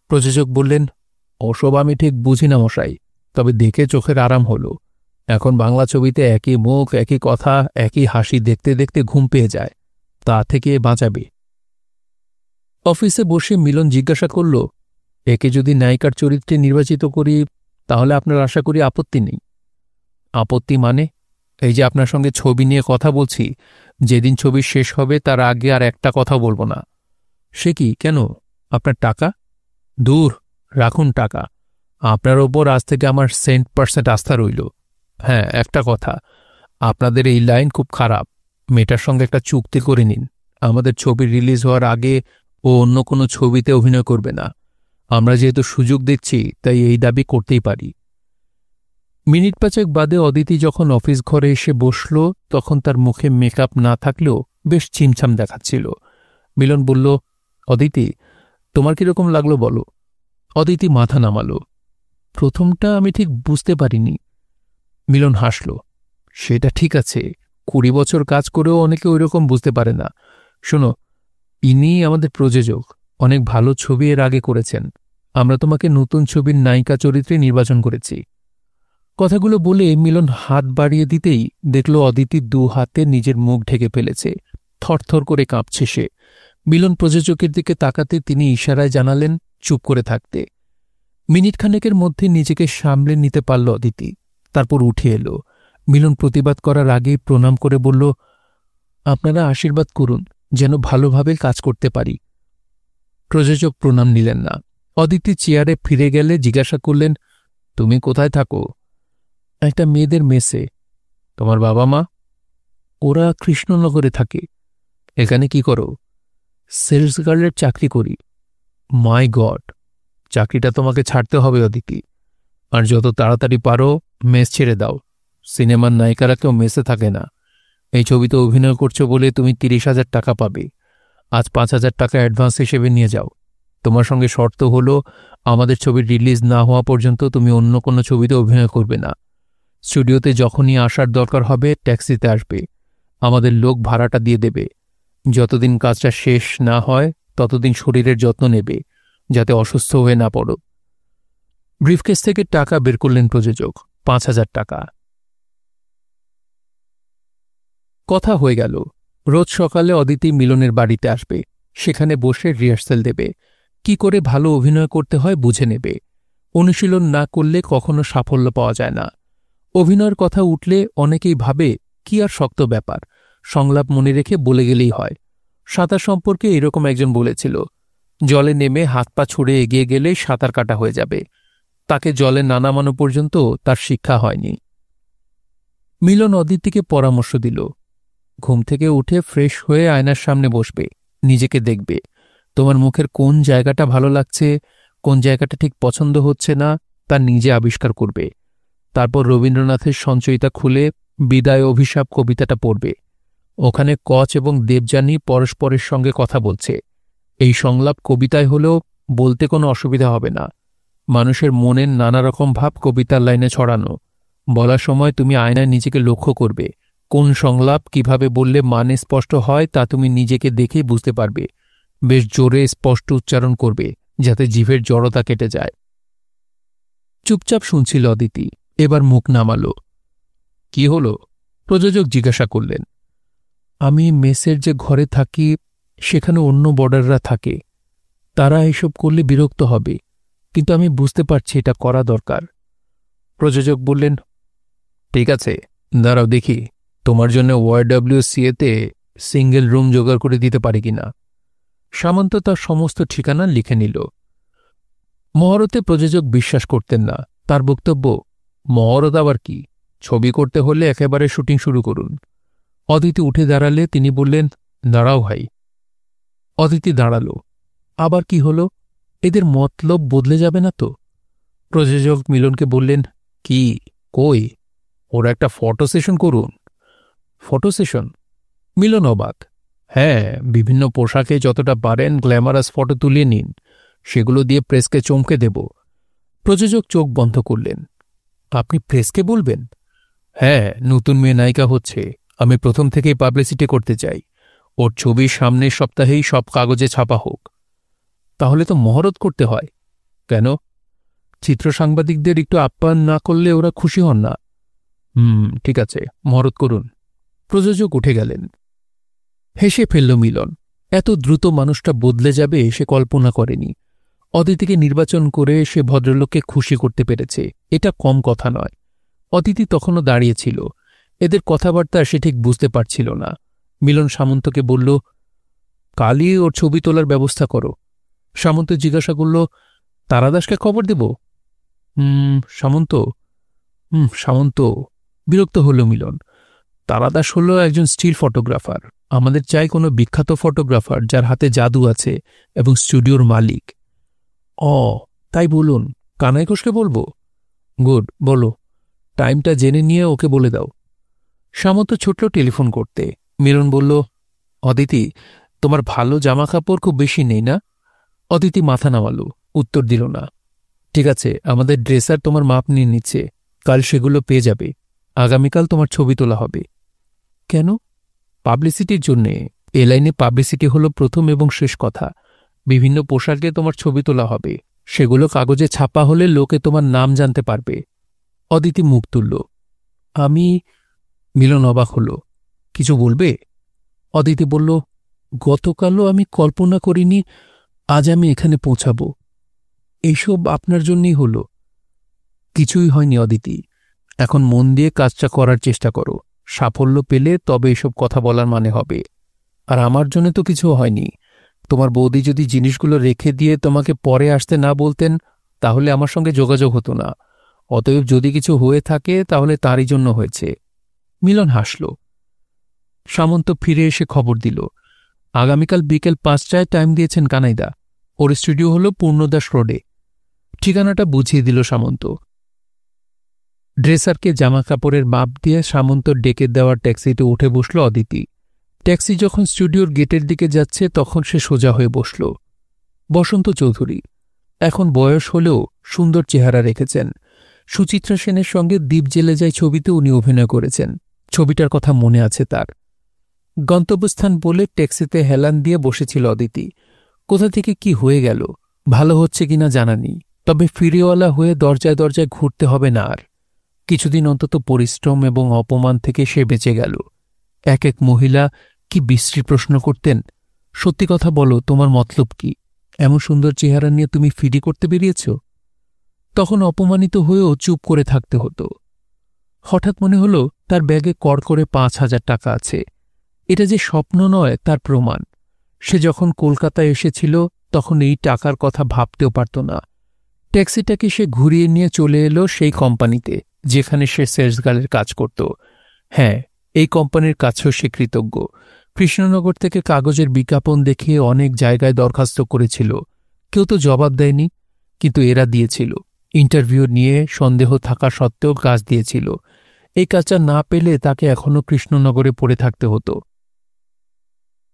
প্রযোজক বললেন, ওসব আমি ঠিক বুঝি না মশাই, তবে দেখে চোখের আরাম হলো। এখন বাংলা ছবিতে একই মুখ, একই কথা, একই হাসি দেখতে দেখতে ঘুম পেয়ে যায়। তা থেকে বাঁচাবে। অফিসে বসে মিলন জিজ্ঞাসা করল, একে যদি নায়িকার চরিত্রে নির্বাচিত করি তাহলে আপনার আশা করি আপত্তি নেই? আপত্তি মানে? এই যে আপনার সঙ্গে ছবি নিয়ে কথা বলছি, যেদিন ছবি শেষ হবে তার আগে আর একটা কথা বলবো না। সে কি, কেন? আপনার টাকা? দূর, রাখুন টাকা। আপনার ওপর আজ থেকে আমার 100% আস্থা রইল। হ্যাঁ, একটা কথা, আপনাদের এই লাইন খুব খারাপ। মেয়েটার সঙ্গে একটা চুক্তি করে নিন। আমাদের ছবি রিলিজ হওয়ার আগে ও অন্য কোনো ছবিতে অভিনয় করবে না। আমরা যেহেতু সুযোগ দিচ্ছি তাই এই দাবি করতেই পারি। মিনিট 5 বাদে অদিতি যখন অফিস ঘরে এসে বসল তখন তার মুখে মেকআপ না থাকলেও বেশ ছিমছাম দেখাচ্ছিল। মিলন বলল, অদিতি, তোমার কিরকম লাগলো বলো? অদিতি মাথা নামালো। প্রথমটা আমি ঠিক বুঝতে পারিনি। মিলন হাসল। সেটা ঠিক আছে, 20 বছর কাজ করেও অনেকে ওইরকম বুঝতে পারে না। শোনো, ইনি আমাদের প্রযোজক, অনেক ভালো ছবি এর আগে করেছেন। আমরা তোমাকে নতুন ছবির নায়িকা চরিত্রে নির্বাচন করেছি। কথাগুলো বলে মিলন হাত বাড়িয়ে দিতেই দেখল অদিতি 2 হাতে নিজের মুখ ঢেকে ফেলেছে। থরথর করে কাঁপছে সে। মিলন প্রযোজকের দিকে তাকাতে তিনি ইশারায় জানালেন চুপ করে থাকতে। মিনিট খানেকের মধ্যে নিজেকে সামলে নিতে পারল অদিতি। তারপর উঠে এলো। মিলন প্রতিবাদ করার আগেই প্রণাম করে বলল, আপনারা আশীর্বাদ করুন যেন ভালোভাবে কাজ করতে পারি। প্রযোজক প্রণাম নিলেন না। অদিতি চেয়ারে ফিরে গেলে জিজ্ঞাসা করলেন, তুমি কোথায় থাকো? একটা মেয়েদের মেসে। তোমার বাবা মা? ওরা কৃষ্ণনগরে থাকে। এখানে কি করো? সেলস গার্লের চাকরি করি। মাই গড, চাকরিটা তোমাকে ছাড়তে হবে অদিতি। আর যত তাড়াতাড়ি পারো মেস ছেড়ে দাও। সিনেমার নায়িকারা কেউ মেসে থাকে না। এই ছবিতে অভিনয় করছো বলে তুমি 30,000 টাকা পাবে। আজ 5,000 টাকা অ্যাডভান্স হিসেবে নিয়ে যাও। তোমার সঙ্গে শর্ত হলো, আমাদের ছবির রিলিজ না হওয়া পর্যন্ত তুমি অন্য কোনো ছবিতে অভিনয় করবে না। স্টুডিওতে যখনই আসার দরকার হবে ট্যাক্সিতে আসবে। আমাদের লোক ভাড়াটা দিয়ে দেবে। যতদিন কাজটা শেষ না হয় ততদিন শরীরের যত্ন নেবে, যাতে অসুস্থ হয়ে না পড়ো। ব্রিফকেস থেকে টাকা বের করলেন প্রযোজক, 5,000 টাকা। কথা হয়ে গেল, রোজ সকালে অদিতি মিলনের বাড়িতে আসবে। সেখানে বসে রিহার্সাল দেবে। কি করে ভালো অভিনয় করতে হয় বুঝে নেবে। অনুশীলন না করলে কখনো সাফল্য পাওয়া যায় না। অভিনয়ের কথা উঠলে অনেকেই ভাবে, কি আর শক্ত ব্যাপার, সংলাপ মনে রেখে বলে গেলেই হয়। সাঁতার সম্পর্কে এরকম একজন বলেছিল, জলে নেমে হাত পা ছুড়ে এগিয়ে গেলেই সাঁতার কাটা হয়ে যাবে। তাকে জলে না নামানো পর্যন্ত তার শিক্ষা হয়নি। মিলন অদিতিকে পরামর্শ দিল, ঘুম থেকে উঠে ফ্রেশ হয়ে আয়নার সামনে বসবে, নিজেকে দেখবে। তোমার মুখের কোন জায়গাটা ভালো লাগছে, কোন জায়গাটা ঠিক পছন্দ হচ্ছে না তা নিজে আবিষ্কার করবে। তারপর রবীন্দ্রনাথের সঞ্চয়িতা খুলে বিদায় অভিশাপ কবিতাটা পড়বে। ওখানে কচ এবং দেবযানী পরস্পরের সঙ্গে কথা বলছে। এই সংলাপ কবিতায় হলেও বলতে কোনো অসুবিধা হবে না। মানুষের মনের নানা রকম ভাব কবিতার লাইনে ছড়ানো। বলার সময় তুমি আয়নায় নিজেকে লক্ষ্য করবে। কোন সংলাপ কিভাবে বললে মানে স্পষ্ট হয় তা তুমি নিজেকে দেখেই বুঝতে পারবে। বেশ জোরে স্পষ্ট উচ্চারণ করবে, যাতে জিভের জড়তা কেটে যায়। চুপচাপ শুনছিল অদিতি, এবার মুখ নামালো। কি হলো? প্রযোজক জিজ্ঞাসা করলেন। আমি মেসের যে ঘরে থাকি সেখানে অন্য বর্ডাররা থাকে। তারা এসব করলে বিরক্ত হবে, কিন্তু আমি বুঝতে পারছি এটা করা দরকার। প্রযোজক বললেন, ঠিক আছে, দাঁড়াও দেখি তোমার জন্য YWCA-তে সিঙ্গেল রুম জোগাড় করে দিতে পারি কিনা। সামন্ত তার সমস্ত ঠিকানা লিখে নিল। মহরতে প্রযোজক বিশ্বাস করতেন না। তার বক্তব্য, মহরত আবার কি, ছবি করতে হলে একেবারে শুটিং শুরু করুন। অদিতি উঠে দাঁড়ালে তিনি বললেন, দাঁড়াও ভাই। অদিতি দাঁড়াল। আবার কি হল? এদের মতলব বদলে যাবে না তো? প্রযোজক মিলনকে বললেন, কি, কই, ওরা একটা ফটো সেশন করুন। Photo session? মিলন অবাক। হ্যাঁ, বিভিন্ন পোশাকে যতটা পারেন গ্ল্যামারাস ফটো তুলিয়ে নিন, সেগুলো দিয়ে প্রেসকে চমকে দেব। প্রযোজক চোখ বন্ধ করলেন। আপনি প্রেসকে বলবেন? হ্যাঁ, নতুন মেয়ে নায়িকা হচ্ছে, আমি প্রথম থেকেই পাবলিসিটি করতে চাই। ওর ছবি সামনের সপ্তাহেই সব কাগজে ছাপা হোক। তাহলে তো মহরত করতে হয়। কেন? চিত্র সাংবাদিকদের একটু আপ্যায়ন না করলে ওরা খুশি হন না। ঠিক আছে, মহরত করুন। প্রযোজক উঠে গেলেন। হেসে ফেলল মিলন। এত দ্রুত মানুষটা বদলে যাবে সে কল্পনা করেনি। অদিতিকে নির্বাচন করে সে ভদ্রলোককে খুশি করতে পেরেছে, এটা কম কথা নয়। অদিতি তখনও দাঁড়িয়েছিল। এদের কথাবার্তা সে ঠিক বুঝতে পারছিল না। মিলন সামন্তকে বলল, কালই ওর ছবি তোলার ব্যবস্থা করো। সামন্ত জিজ্ঞাসা করল, তারাদাসকে খবর দেব? সামন্ত সামন্ত বিরক্ত হল মিলন। তারাদাস হল একজন স্টিল ফটোগ্রাফার। আমাদের চাই কোনো বিখ্যাত ফটোগ্রাফার যার হাতে জাদু আছে এবং স্টুডিওর মালিক। তাই বলুন, কানাই ঘোষকে বলবো? গুড, বলো। টাইমটা জেনে নিয়ে ওকে বলে দাও। সামন্ত ছুটল টেলিফোন করতে। মিলন বলল, অদিতি, তোমার ভালো জামা কাপড় খুব বেশি নেই না? অদিতি মাথা নামালো, উত্তর দিল না। ঠিক আছে, আমাদের ড্রেসার তোমার মাপ নিয়ে নিচ্ছে, কাল সেগুলো পেয়ে যাবে। আগামীকাল তোমার ছবি তোলা হবে। কেন? পাবলিসিটির জন্যে। এ লাইনে পাবলিসিটি হলো প্রথম এবং শেষ কথা। বিভিন্ন পোশাকে তোমার ছবি তোলা হবে, সেগুলো কাগজে ছাপা হলে লোকে তোমার নাম জানতে পারবে। অদিতি মুখ তুলল। আমি? মিলন অবাক হল। কিছু বলবে? অদিতি বলল, গতকালও আমি কল্পনা করিনি আজ আমি এখানে পৌঁছাব। এইসব আপনার জন্যই হল। কিছুই হয়নি অদিতি, এখন মন দিয়ে কাজটা করার চেষ্টা করো। সাফল্য পেলে তবে এসব কথা বলার মানে হবে। আর আমার জন্য তো কিছু হয়নি। তোমার বৌদি যদি জিনিসগুলো রেখে দিয়ে তোমাকে পরে আসতে না বলতেন, তাহলে আমার সঙ্গে যোগাযোগ হতো না। অতএব যদি কিছু হয়ে থাকে তাহলে তারই জন্য হয়েছে। মিলন হাসল। সামন্ত ফিরে এসে খবর দিল, আগামীকাল বিকেল 5টায় টাইম দিয়েছেন কানাইদা। ওর স্টুডিও হল পূর্ণদাস রোডে। ঠিকানাটা বুঝিয়ে দিল সামন্ত। ড্রেসারকে জামা কাপড়ের মাপ দিয়ে সামন্ত ডেকে দেওয়ার ট্যাক্সিতে উঠে বসল অদিতি। ট্যাক্সি যখন স্টুডিওর গেটের দিকে যাচ্ছে তখন সে সোজা হয়ে বসল। বসন্ত চৌধুরী, এখন বয়স হলেও সুন্দর চেহারা রেখেছেন। সুচিত্রা সেনের সঙ্গে দ্বীপ জেলে যায় ছবিতে উনি অভিনয় করেছেন। ছবিটার কথা মনে আছে তার। গন্তব্যস্থান বলে ট্যাক্সিতে হেলান দিয়ে বসেছিল অদিতি। কোথা থেকে কি হয়ে গেল, ভালো হচ্ছে কিনা জানা নেই, তবে ফিরিওয়ালা হয়ে দরজায় দরজায় ঘুরতে হবে না আর। কিছুদিন অন্তত পরিশ্রম এবং অপমান থেকে সে বেঁচে গেল। এক এক মহিলা কি বিশ্রী প্রশ্ন করতেন, সত্যি কথা বলো, তোমার মতলব কি? এমন সুন্দর চেহারা নিয়ে তুমি ফিরি করতে বেরিয়েছ? তখন অপমানিত হয়েও চুপ করে থাকতে হতো। হঠাৎ মনে হল তার ব্যাগে কড়কড়ে 5,000 টাকা আছে। এটা যে স্বপ্ন নয় তার প্রমাণ। সে যখন কলকাতায় এসেছিল তখন এই টাকার কথা ভাবতেও পারত না। ট্যাক্সিটাকে সে ঘুরিয়ে নিয়ে চলে এলো সেই কোম্পানিতে যেখানে সে সেলসগার্লের কাজ করত। হ্যাঁ, এই কোম্পানির কাছেও সে কৃতজ্ঞ। কৃষ্ণনগর থেকে কাগজের বিজ্ঞাপন দেখে অনেক জায়গায় দরখাস্ত করেছিল, কেউ তো জবাব দেয়নি, কিন্তু এরা দিয়েছিল। ইন্টারভিউ নিয়ে সন্দেহ থাকা সত্ত্বেও কাজ দিয়েছিল। এই কাজটা না পেলে তাকে এখনও কৃষ্ণনগরে পড়ে থাকতে হতো।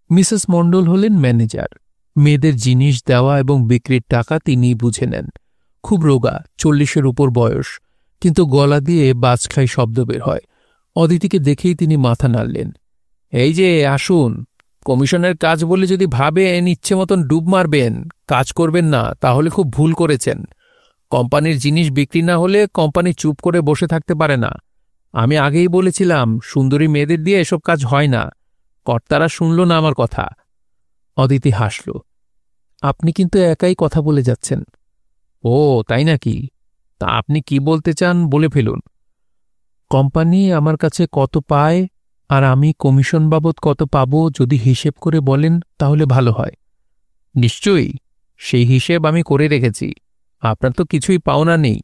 মিসেস মণ্ডল হলেন ম্যানেজার। মেয়েদের জিনিস দেওয়া এবং বিক্রির টাকা তিনিই বুঝে নেন। খুব রোগা, 40-এর উপর বয়স, কিন্তু গলা দিয়ে বাজখাই শব্দ বের হয়। অদিতিকে দেখেই তিনি মাথা নাড়লেন। এই যে আসুন, কমিশনের কাজ বলে যদি ভাবেন ইচ্ছে মতন ডুব মারবেন, কাজ করবেন না, তাহলে খুব ভুল করেছেন। কোম্পানির জিনিস বিক্রি না হলে কোম্পানি চুপ করে বসে থাকতে পারে না। আমি আগেই বলেছিলাম সুন্দরী মেয়েদের দিয়ে এসব কাজ হয় না। কর্তারা শুনল না আমার কথা। অদিতি হাসল। আপনি কিন্তু একাই কথা বলে যাচ্ছেন। ও তাই নাকি? তা আপনি কি বলতে চান বলে ফেলুন। কোম্পানি আমার কাছে কত পায় আর আমি কমিশন বাবদ কত পাব যদি হিসেব করে বলেন তাহলে ভালো হয়। নিশ্চয়ই, সেই হিসেব আমি করে রেখেছি। আপনার তো কিছুই পাওনা নেই,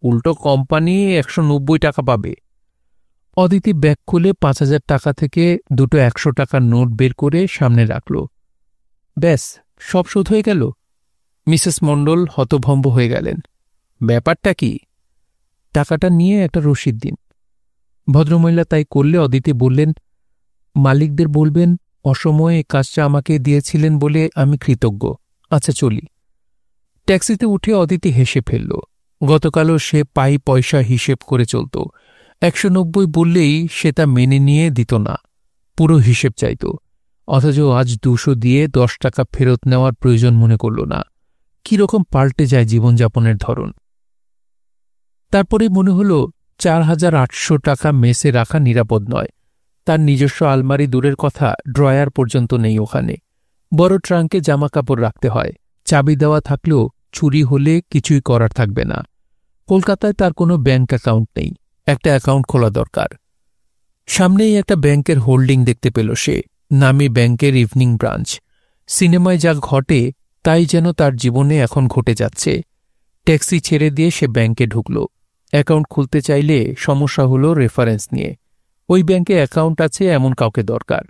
উল্টো কোম্পানি 190 টাকা পাবে। অদিতি ব্যাগ খুলে 5,000 টাকা থেকে দুটো 100 টাকার নোট বের করে সামনে রাখল। ব্যাস, সব শোধ হয়ে গেল। মিসেস মণ্ডল হতভম্ব হয়ে গেলেন। ব্যাপারটা কি? টাকাটা নিয়ে একটা রসিদ দিন। ভদ্রমহিলা তাই করলে অদিতি বললেন, মালিকদের বলবেন অসময়ে কাজটা আমাকে দিয়েছিলেন বলে আমি কৃতজ্ঞ। আচ্ছা চলি। ট্যাক্সিতে উঠে অদিতি হেসে ফেলল। গতকালও সে পাই পয়সা হিসেব করে চলত। 190 বললেই সে তা মেনে নিয়ে দিত না, পুরো হিসেব চাইত। অথচ আজ 200 দিয়ে 10 টাকা ফেরত নেওয়ার প্রয়োজন মনে করল না। কিরকম পাল্টে যায় জীবনযাপনের ধরন। তারপরে মনে হল 4,800 টাকা মেসে রাখা নিরাপদ নয়। তার নিজস্ব আলমারি দূরের কথা, ড্রয়ার পর্যন্ত নেই ওখানে। বড় ট্রাঙ্কে জামাকাপড় রাখতে হয়। চাবি দেওয়া থাকলেও চুরি হলে কিছুই করার থাকবে না। কলকাতায় তার কোনো ব্যাংক অ্যাকাউন্ট নেই, একটা অ্যাকাউন্ট খোলা দরকার। সামনেই একটা ব্যাংকের হোল্ডিং দেখতে পেল সে, নামি ব্যাংকের ইভিনিং ব্রাঞ্চ। সিনেমায় যা ঘটে তাই যেন তার জীবনে এখন ঘটে যাচ্ছে। ট্যাক্সি ছেড়ে দিয়ে সে ব্যাংকে ঢুকল। অ্যাকাউন্ট খুলতে চাইলে সমস্যা হলো রেফারেন্স নিয়ে। ওই ব্যাংকে অ্যাকাউন্ট আছে এমন কাউকে দরকার।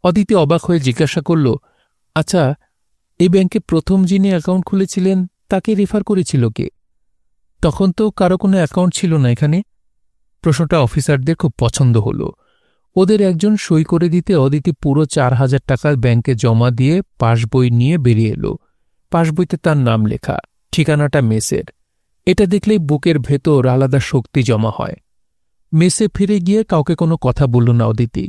অদিতি অবাক হয়ে জিজ্ঞাসা করল, আচ্ছা, এই ব্যাংকে প্রথম যিনি অ্যাকাউন্ট খুলেছিলেন তাকে রেফার করেছিল কে? তখন তো কারো কোনো অ্যাকাউন্ট ছিল না এখানে। প্রশ্নটা অফিসারদের খুব পছন্দ হল। ওদের একজন সই করে দিতে অদিতি পুরো 4,000 টাকা ব্যাংকে জমা দিয়ে পাসবই নিয়ে বেরিয়ে এলো। পাসবইতে তার নাম লেখা, ঠিকানাটা মেসের। এটা দেখলেই বুকের ভেতর আলাদা শক্তি জমা হয়। মেসে ফিরে গিয়ে কাউকে কোনো কথা বলল না অদিতি।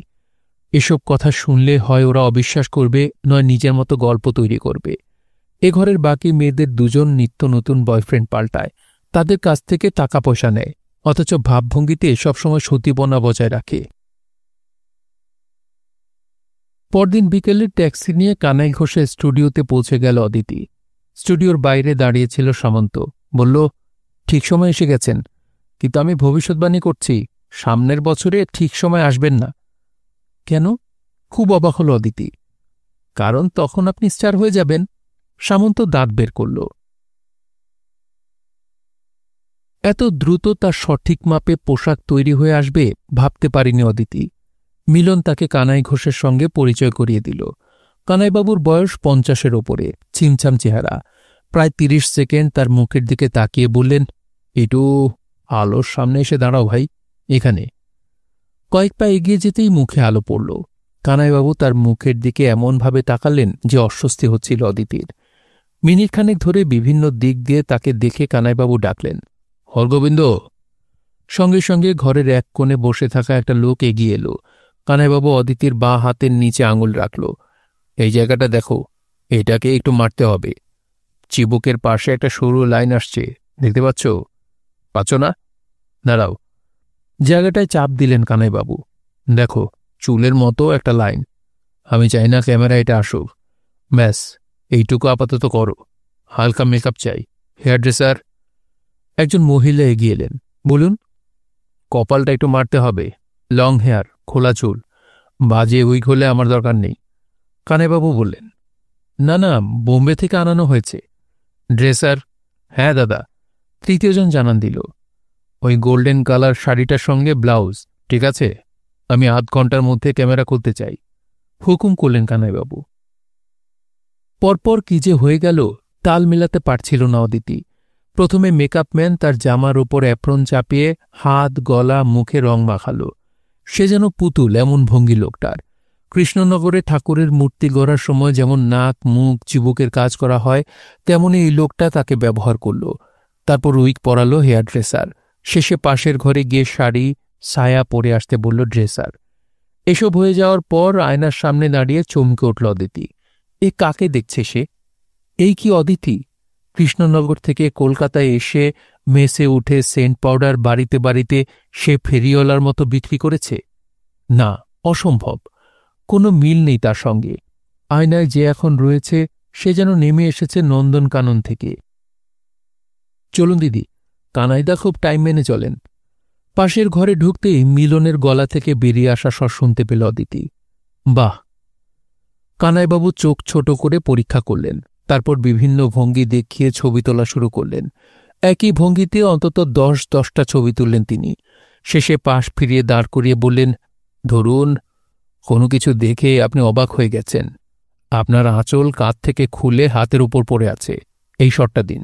এসব কথা শুনলে হয় ওরা অবিশ্বাস করবে, নয় নিজের মতো গল্প তৈরি করবে। এ ঘরের বাকি মেয়েদের দুজন নিত্য নতুন বয়ফ্রেন্ড পাল্টায়, তাদের কাছ থেকে টাকা পয়সা নেয়, অথচ ভাবভঙ্গিতে সবসময় সতীপনা বজায় রাখে। পরদিন বিকেলে ট্যাক্সি নিয়ে কানাই ঘোষের স্টুডিওতে পৌঁছে গেল অদিতি। স্টুডিওর বাইরে দাঁড়িয়েছিল সামন্ত। বলল, ঠিক সময় এসে গেছেন, কিন্তু আমি ভবিষ্যৎবাণী করছি, সামনের বছরে ঠিক সময় আসবেন না। কেন? খুব অবাক হল অদিতি। কারণ তখন আপনি স্টার হয়ে যাবেন। সামন্ত দাঁত বের করল। এত দ্রুত তার সঠিক মাপে পোশাক তৈরি হয়ে আসবে ভাবতে পারিনি অদিতি। মিলন তাকে কানাই ঘোষের সঙ্গে পরিচয় করিয়ে দিল। কানাইবাবুর বয়স 50-এর ওপরে, ছিমছাম চেহারা। প্রায় 30 সেকেন্ড তার মুখের দিকে তাকিয়ে বললেন, একটু আলোর সামনে এসে দাঁড়াও ভাই, এখানে। কয়েক পা এগিয়ে যেতেই মুখে আলো পড়ল। কানাইবাবু তার মুখের দিকে এমনভাবে তাকালেন যে অস্বস্তি হচ্ছিল অদিতির। মিনিটখানেক ধরে বিভিন্ন দিক দিয়ে তাকে দেখে কানাইবাবু ডাকলেন, হরগোবিন্দ। সঙ্গে সঙ্গে ঘরের এক কোণে বসে থাকা একটা লোক এগিয়ে এলো। কানাইবাবু অদিতির বাঁ হাতের নিচে আঙুল রাখল। এই জায়গাটা দেখো, এটাকে একটু মারতে হবে। চিবুকের পাশে একটা সরু লাইন আসছে, দেখতে পাচ্ছ না? দাঁড়াও। জায়গাটায় চাপ দিলেন কানাইবাবু। দেখো, চুলের মতো একটা লাইন। আমি চাই না ক্যামেরা এটা আসুক। ব্যাস, এইটুকু আপাতত করো। হালকা মেকআপ চাই। Hairdresser. একজন মহিলা এগিয়ে এলেন। বলুন। কপালটা একটু মারতে হবে। লং হেয়ার, খোলা চুল। বাজে উইগ হলে আমার দরকার নেই। কানাইবাবু বললেন, না, বোম্বে থেকে আনানো হয়েছে। ড্রেসার? হ্যাঁ দাদা। তৃতীয়জন জানান দিল, ওই গোল্ডেন কালার শাড়িটার সঙ্গে ব্লাউজ, ঠিক আছে? আমি আধ ঘন্টার মধ্যে ক্যামেরা খুলতে চাই। হুকুম করলেন কানাইবাবু। পরপর কি যে হয়ে গেল তাল মেলাতে পারছিল না অদিতি। প্রথমে মেকআপম্যান তার জামার ওপর অ্যাপ্রন চাপিয়ে হাত, গলা, মুখে রং মাখালো। সে যেন পুতুল, এমন ভঙ্গি লোকটার। কৃষ্ণনগরে ঠাকুরের মূর্তি গড়ার সময় যেমন নাক, মুখ, চিবুকের কাজ করা হয়, তেমনি এই লোকটা তাকে ব্যবহার করল। তারপর উইক পরালো হেয়ার ড্রেসার। শেষে পাশের ঘরে গিয়ে শাড়ি, সায়া পরে আসতে বলল ড্রেসার। এসব হয়ে যাওয়ার পর আয়নার সামনে দাঁড়িয়ে চমকে উঠল অদিতি। এ কাকে দেখছে সে? এই কি অদিতি? কৃষ্ণনগর থেকে কলকাতায় এসে মেসে উঠে সেন্ট পাউডার বাড়িতে বাড়িতে সে ফেরিওয়ালার মতো বিক্রি করেছে? না, অসম্ভব। কোনো মিল নেই তার সঙ্গে। আয়নায় যে এখন রয়েছে সে যেন নেমে এসেছে নন্দনকানন থেকে। চলুন দিদি, কানাইদা খুব টাইম মেনে চলেন। পাশের ঘরে ঢুকতেই মিলনের গলা থেকে বেরিয়ে আসা স্বর শুনতে পেল অদিতি। বাহ! কানাইবাবু চোখ ছোট করে পরীক্ষা করলেন, তারপর বিভিন্ন ভঙ্গি দেখিয়ে ছবি তোলা শুরু করলেন। একই ভঙ্গিতে অন্তত 10-10টা ছবি তুললেন তিনি। শেষে পাশ ফিরিয়ে দাঁড় করিয়ে বললেন, ধরুন, কোনো কিছু দেখে আপনি অবাক হয়ে গেছেন। আপনার আঁচল কাঁধ থেকে খুলে হাতের উপর পড়ে আছে, এই শটটা দিন।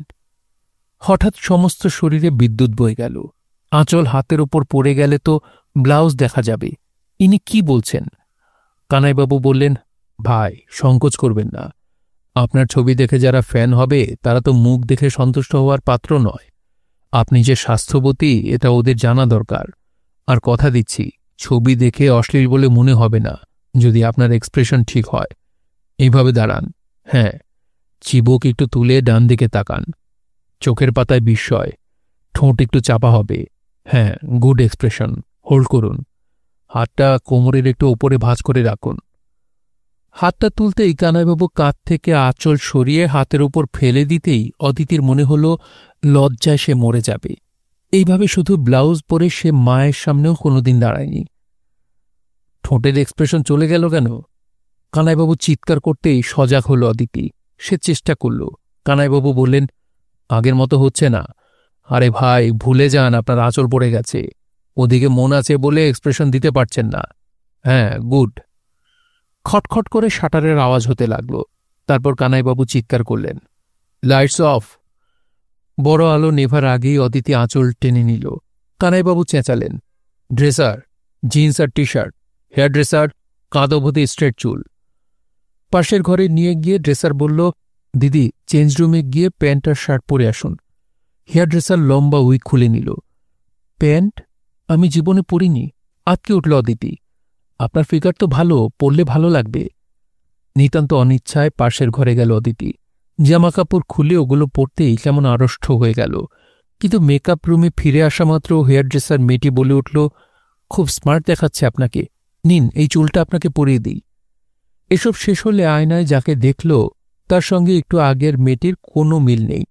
হঠাৎ সমস্ত শরীরে বিদ্যুৎ বয়ে গেল। আঁচল হাতের উপর পড়ে গেলে তো ব্লাউজ দেখা যাবে। ইনি কি বলছেন? কানাইবাবু বললেন, ভাই, সংকোচ করবেন না। আপনার ছবি দেখে যারা ফ্যান হবে তারা তো মুখ দেখে সন্তুষ্ট হওয়ার পাত্র নয়। আপনি যে স্বাস্থ্যবতী এটা ওদের জানা দরকার। আর কথা দিচ্ছি, ছবি দেখে অশ্লীল বলে মনে হবে না, যদি আপনার এক্সপ্রেশন ঠিক হয়। এইভাবে দাঁড়ান। হ্যাঁ, চিবুক একটু তুলে ডান দিকে তাকান। চোখের পাতায় বিস্ময়, ঠোঁট একটু চাপা হবে। হ্যাঁ, গুড এক্সপ্রেশন। হোল্ড করুন। হাতটা কোমরের একটু ওপরে ভাঁজ করে রাখুন। হাতটা তুলতেই কানাইবাবু কাঁধ থেকে আঁচল সরিয়ে হাতের উপর ফেলে দিতেই অদিতির মনে হল লজ্জায় সে মরে যাবে। এইভাবে শুধু ব্লাউজ পরে সে মায়ের সামনেও কোনোদিন দাঁড়ায়নি। ঠোঁটের এক্সপ্রেশন চলে গেল কেন? কানাইবাবু চিৎকার করতেই সজাগ হল অদিতি। সে চেষ্টা করল। কানাইবাবু বললেন, আগের মতো হচ্ছে না। আরে ভাই, ভুলে যান আপনার আঁচল পড়ে গেছে। ওদিকে মন আছে বলে এক্সপ্রেশন দিতে পারছেন না। হ্যাঁ, গুড। খটখট করে শাটারের আওয়াজ হতে লাগল। তারপর কানাইবাবু চিৎকার করলেন, লাইটস অফ। বড় আলো নেভার আগেই অদিতি আঁচল টেনে নিল। কানাইবাবু চেঁচালেন, ড্রেসার, জিন্স আর টি শার্ট, হেয়ার ড্রেসার, কাঁধ অবধি স্ট্রেট চুল। পাশের ঘরে নিয়ে গিয়ে ড্রেসার বলল, দিদি, চেঞ্জ রুমে গিয়ে প্যান্ট আর শার্ট পরে আসুন। হেয়ার ড্রেসার লম্বা উইক খুলে নিল। প্যান্ট আমি জীবনে পরিনি। আটকে উঠল অদিতি। আপনার ফিগার তো ভালো, পরলে ভালো লাগবে। নিতান্ত অনিচ্ছায় পাশের ঘরে গেল অদিতি। জামাকাপড় খুলে ওগুলো পরতেই কেমন আড়ষ্ট হয়ে গেল। কিন্তু মেকআপ রুমে ফিরে আসা মাত্র হেয়ার ড্রেসার মেয়েটি বলে উঠল, খুব স্মার্ট দেখাচ্ছে আপনাকে। নিন, এই চুলটা আপনাকে পরিয়ে দিই। এসব শেষ হলে আয়নায় যাকে দেখল তার সঙ্গে একটু আগের মেয়েটির কোনো মিল নেই।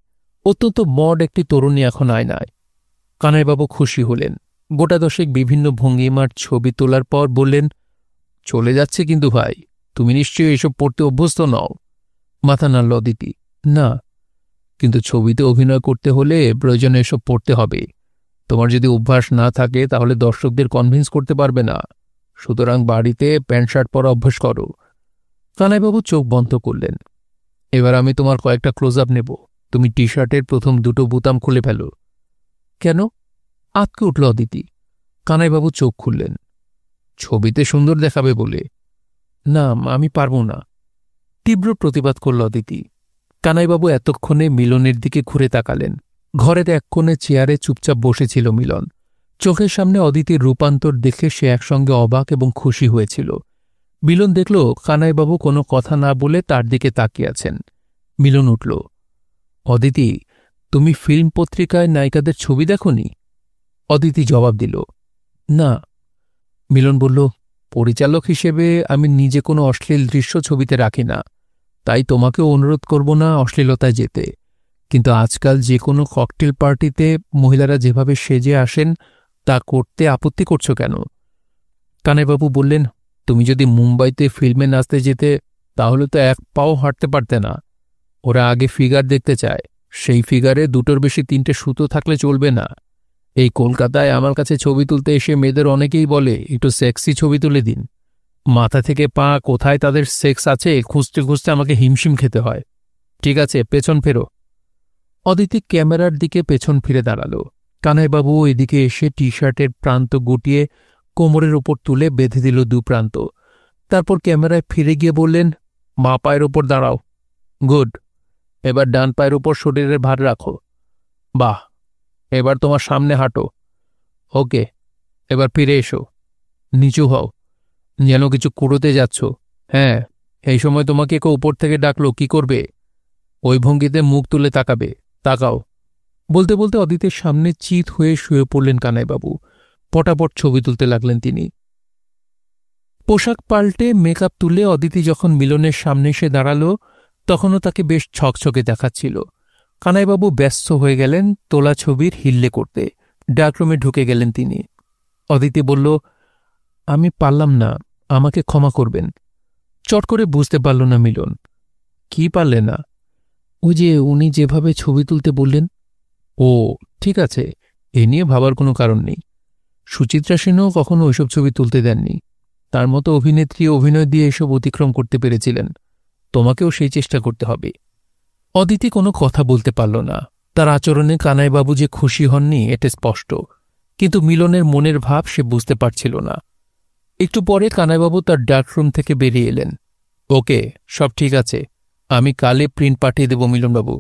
অত্যন্ত মড একটি তরুণী এখন আয়নায়। কানাইবাবু খুশি হলেন। গোটা দশেক বিভিন্ন ভঙ্গিমার ছবি তোলার পর বললেন, চলে যাচ্ছে কিন্তু ভাই, তুমি নিশ্চয়ই এসব পড়তে অভ্যস্ত নও। মাথা নাড়ল অদিতি, না, কিন্তু ছবিতে অভিনয় করতে হলে প্রয়োজনে এসব পড়তে হবে। তোমার যদি অভ্যাস না থাকে তাহলে দর্শকদের কনভিন্স করতে পারবে না। সুতরাং বাড়িতে প্যান্ট শার্ট পরা অভ্যাস করো। কানাইবাবু চোখ বন্ধ করলেন। এবার আমি তোমার কয়েকটা ক্লোজ আপ নেব। তুমি টি শার্টের প্রথম দুটো বোতাম খুলে ফেলো। কেন? আটকে উঠল অদিতি। কানাইবাবু চোখ খুললেন। ছবিতে সুন্দর দেখাবে বলে। না, আমি পারব না, তীব্র প্রতিবাদ করল অদিতি। কানাইবাবু এতক্ষণে মিলনের দিকে ঘুরে তাকালেন। ঘরের এক কোণে চেয়ারে চুপচাপ বসেছিল মিলন। চোখের সামনে অদিতির রূপান্তর দেখে সে একসঙ্গে অবাক এবং খুশি হয়েছিল। মিলন দেখল কানাইবাবু কোনো কথা না বলে তার দিকে তাকিয়ে আছেন। মিলন উঠল, অদিতি, তুমি ফিল্ম পত্রিকায় নায়িকাদের ছবি দেখনি? অদিতি জবাব দিল, না। মিলন বলল, পরিচালক হিসেবে আমি নিজে কোনো অশ্লীল দৃশ্য ছবিতে রাখি না, তাই তোমাকেও অনুরোধ করব না অশ্লীলতায় যেতে। কিন্তু আজকাল যে কোনো ককটেল পার্টিতে মহিলারা যেভাবে সেজে আসেন তা করতে আপত্তি করছো কেন? কানাইবাবু বললেন, তুমি যদি মুম্বাইতে ফিল্মে নাচতে যেতে তাহলে তো এক পাও হাঁটতে পারতে না। ওরা আগে ফিগার দেখতে চায়। সেই ফিগারে দুটোর বেশি তিনটে সুতো থাকলে চলবে না। এই কলকাতায় আমার কাছে ছবি তুলতে এসে মেয়েদের অনেকেই বলে, একটু সেক্সি ছবি তুলে দিন। মাথা থেকে পা কোথায় তাদের সেক্স আছে খুঁজতে খুঁজতে আমাকে হিমশিম খেতে হয়। ঠিক আছে, পেছন ফেরো। অদিতি ক্যামেরার দিকে পেছন ফিরে দাঁড়াল। কানাইবাবু এদিকে এসে টি শার্টের প্রান্ত গুটিয়ে কোমরের ওপর তুলে বেঁধে দিল দু প্রান্ত। তারপর ক্যামেরায় ফিরে গিয়ে বললেন, বাঁ পায়ের ওপর দাঁড়াও। গুড। এবার ডান পায়ের ওপর শরীরের ভার রাখো। বাহ, এবার তোমার সামনে হাঁটো। ওকে, এবার ফিরে এসো। নিচু হও, যেন কিছু কুড়োতে যাচ্ছ। হ্যাঁ, এই সময় তোমাকে কেউ উপর থেকে ডাকলো, কি করবে? ওই ভঙ্গিতে মুখ তুলে তাকাবে। তাকাও। বলতে বলতে অদিতের সামনে চিত হয়ে শুয়ে পড়লেন কানাইবাবু। পটাপট ছবি তুলতে লাগলেন তিনি। পোশাক পাল্টে মেকআপ তুলে অদিতি যখন মিলনের সামনে এসে দাঁড়াল তখনও তাকে বেশ ছকছকে দেখাচ্ছিল। কানাইবাবু ব্যস্ত হয়ে গেলেন তোলা ছবির হিল্লে করতে। ডাকরুমে ঢুকে গেলেন তিনি। অদিতি বলল, আমি পারলাম না, আমাকে ক্ষমা করবেন। চট করে বুঝতে পারল না মিলন। কি পারলে না? ওই যে উনি যেভাবে ছবি তুলতে বললেন। ও ঠিক আছে, এ নিয়ে ভাবার কোনো কারণ নেই। সুচিত্রা সেনও কখনো ওইসব ছবি তুলতে দেননি। তার মতো অভিনেত্রী অভিনয় দিয়ে এসব অতিক্রম করতে পেরেছিলেন। তোমাকেও সেই চেষ্টা করতে হবে। অদিতি কোনো কথা বলতে পারল না। তার আচরণে কানাইবাবু যে খুশি হননি এটা স্পষ্ট, কিন্তু মিলনের মনের ভাব সে বুঝতে পারছিল না। একটু পরে কানাইবাবু তার ডার্করুম থেকে বেরিয়ে এলেন। ওকে, সব ঠিক আছে, আমি কালে প্রিন্ট পাঠিয়ে দেব মিলনবাবু।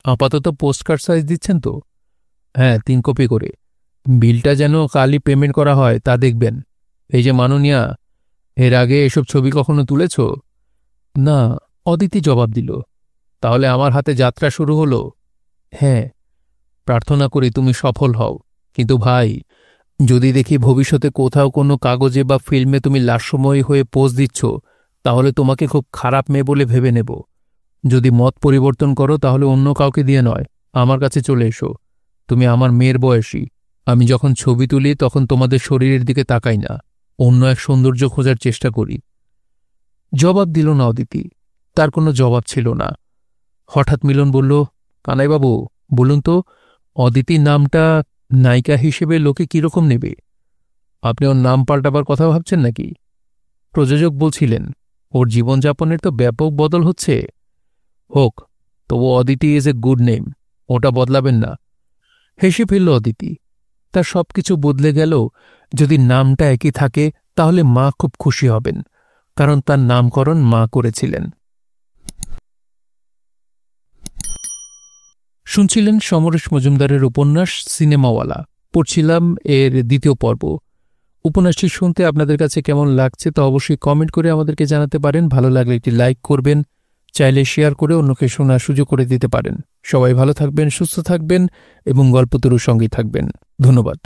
আপাতত পোস্টকার্ড সাইজ দিচ্ছেন তো? হ্যাঁ, 3 কপি করে। বিলটা যেন কালই পেমেন্ট করা হয় তা দেখবেন। এই যে মাননীয়া, এর আগে এসব ছবি কখনো তুলেছ? না, অদিতি জবাব দিল। তাহলে আমার হাতে যাত্রা শুরু হলো। হ্যাঁ, প্রার্থনা করি তুমি সফল হও। কিন্তু ভাই, যদি দেখি ভবিষ্যতে কোথাও কোনো কাগজে বা ফিল্মে তুমি লাস্যময়ী হয়ে পোজ দিচ্ছ, তাহলে তোমাকে খুব খারাপ মেয়ে বলে ভেবে নেব। যদি মত পরিবর্তন করো তাহলে অন্য কাউকে দিয়ে নয়, আমার কাছে চলে এসো। তুমি আমার মেয়ের বয়সী। আমি যখন ছবি তুলি তখন তোমাদের শরীরের দিকে তাকাই না, অন্য এক সৌন্দর্য খোঁজার চেষ্টা করি। জবাব দিল না অদিতি। তার কোনো জবাব ছিল না। হঠাৎ মিলন বলল, কানাইবাবু বলুন তো, অদিতি নামটা নায়িকা হিসেবে লোকে কিরকম নেবে? আপনি ওর নাম পাল্টাবার কথা ভাবছেন নাকি? প্রযোজক বলছিলেন, ওর জীবনযাপনের তো ব্যাপক বদল হচ্ছে। হোক, তবু Aditi is a good name, ওটা বদলাবেন না। হেসে ফেলল অদিতি। তার সবকিছু বদলে গেল। যদি নামটা একই থাকে তাহলে মা খুব খুশি হবেন, কারণ তার নামকরণ মা করেছিলেন। শুনছিলেন সমরেশ মজুমদারের উপন্যাস সিনেমাওয়ালা। পড়ছিলাম এর 2য় পর্ব। উপন্যাসটি শুনতে আপনাদের কাছে কেমন লাগছে তা অবশ্যই কমেন্ট করে আমাদেরকে জানাতে পারেন। ভালো লাগলে একটি লাইক করবেন, চাইলে শেয়ার করে অন্যকে শোনার সুযোগ করে দিতে পারেন। সবাই ভালো থাকবেন, সুস্থ থাকবেন এবং গল্পতরুর সঙ্গেই থাকবেন। ধন্যবাদ।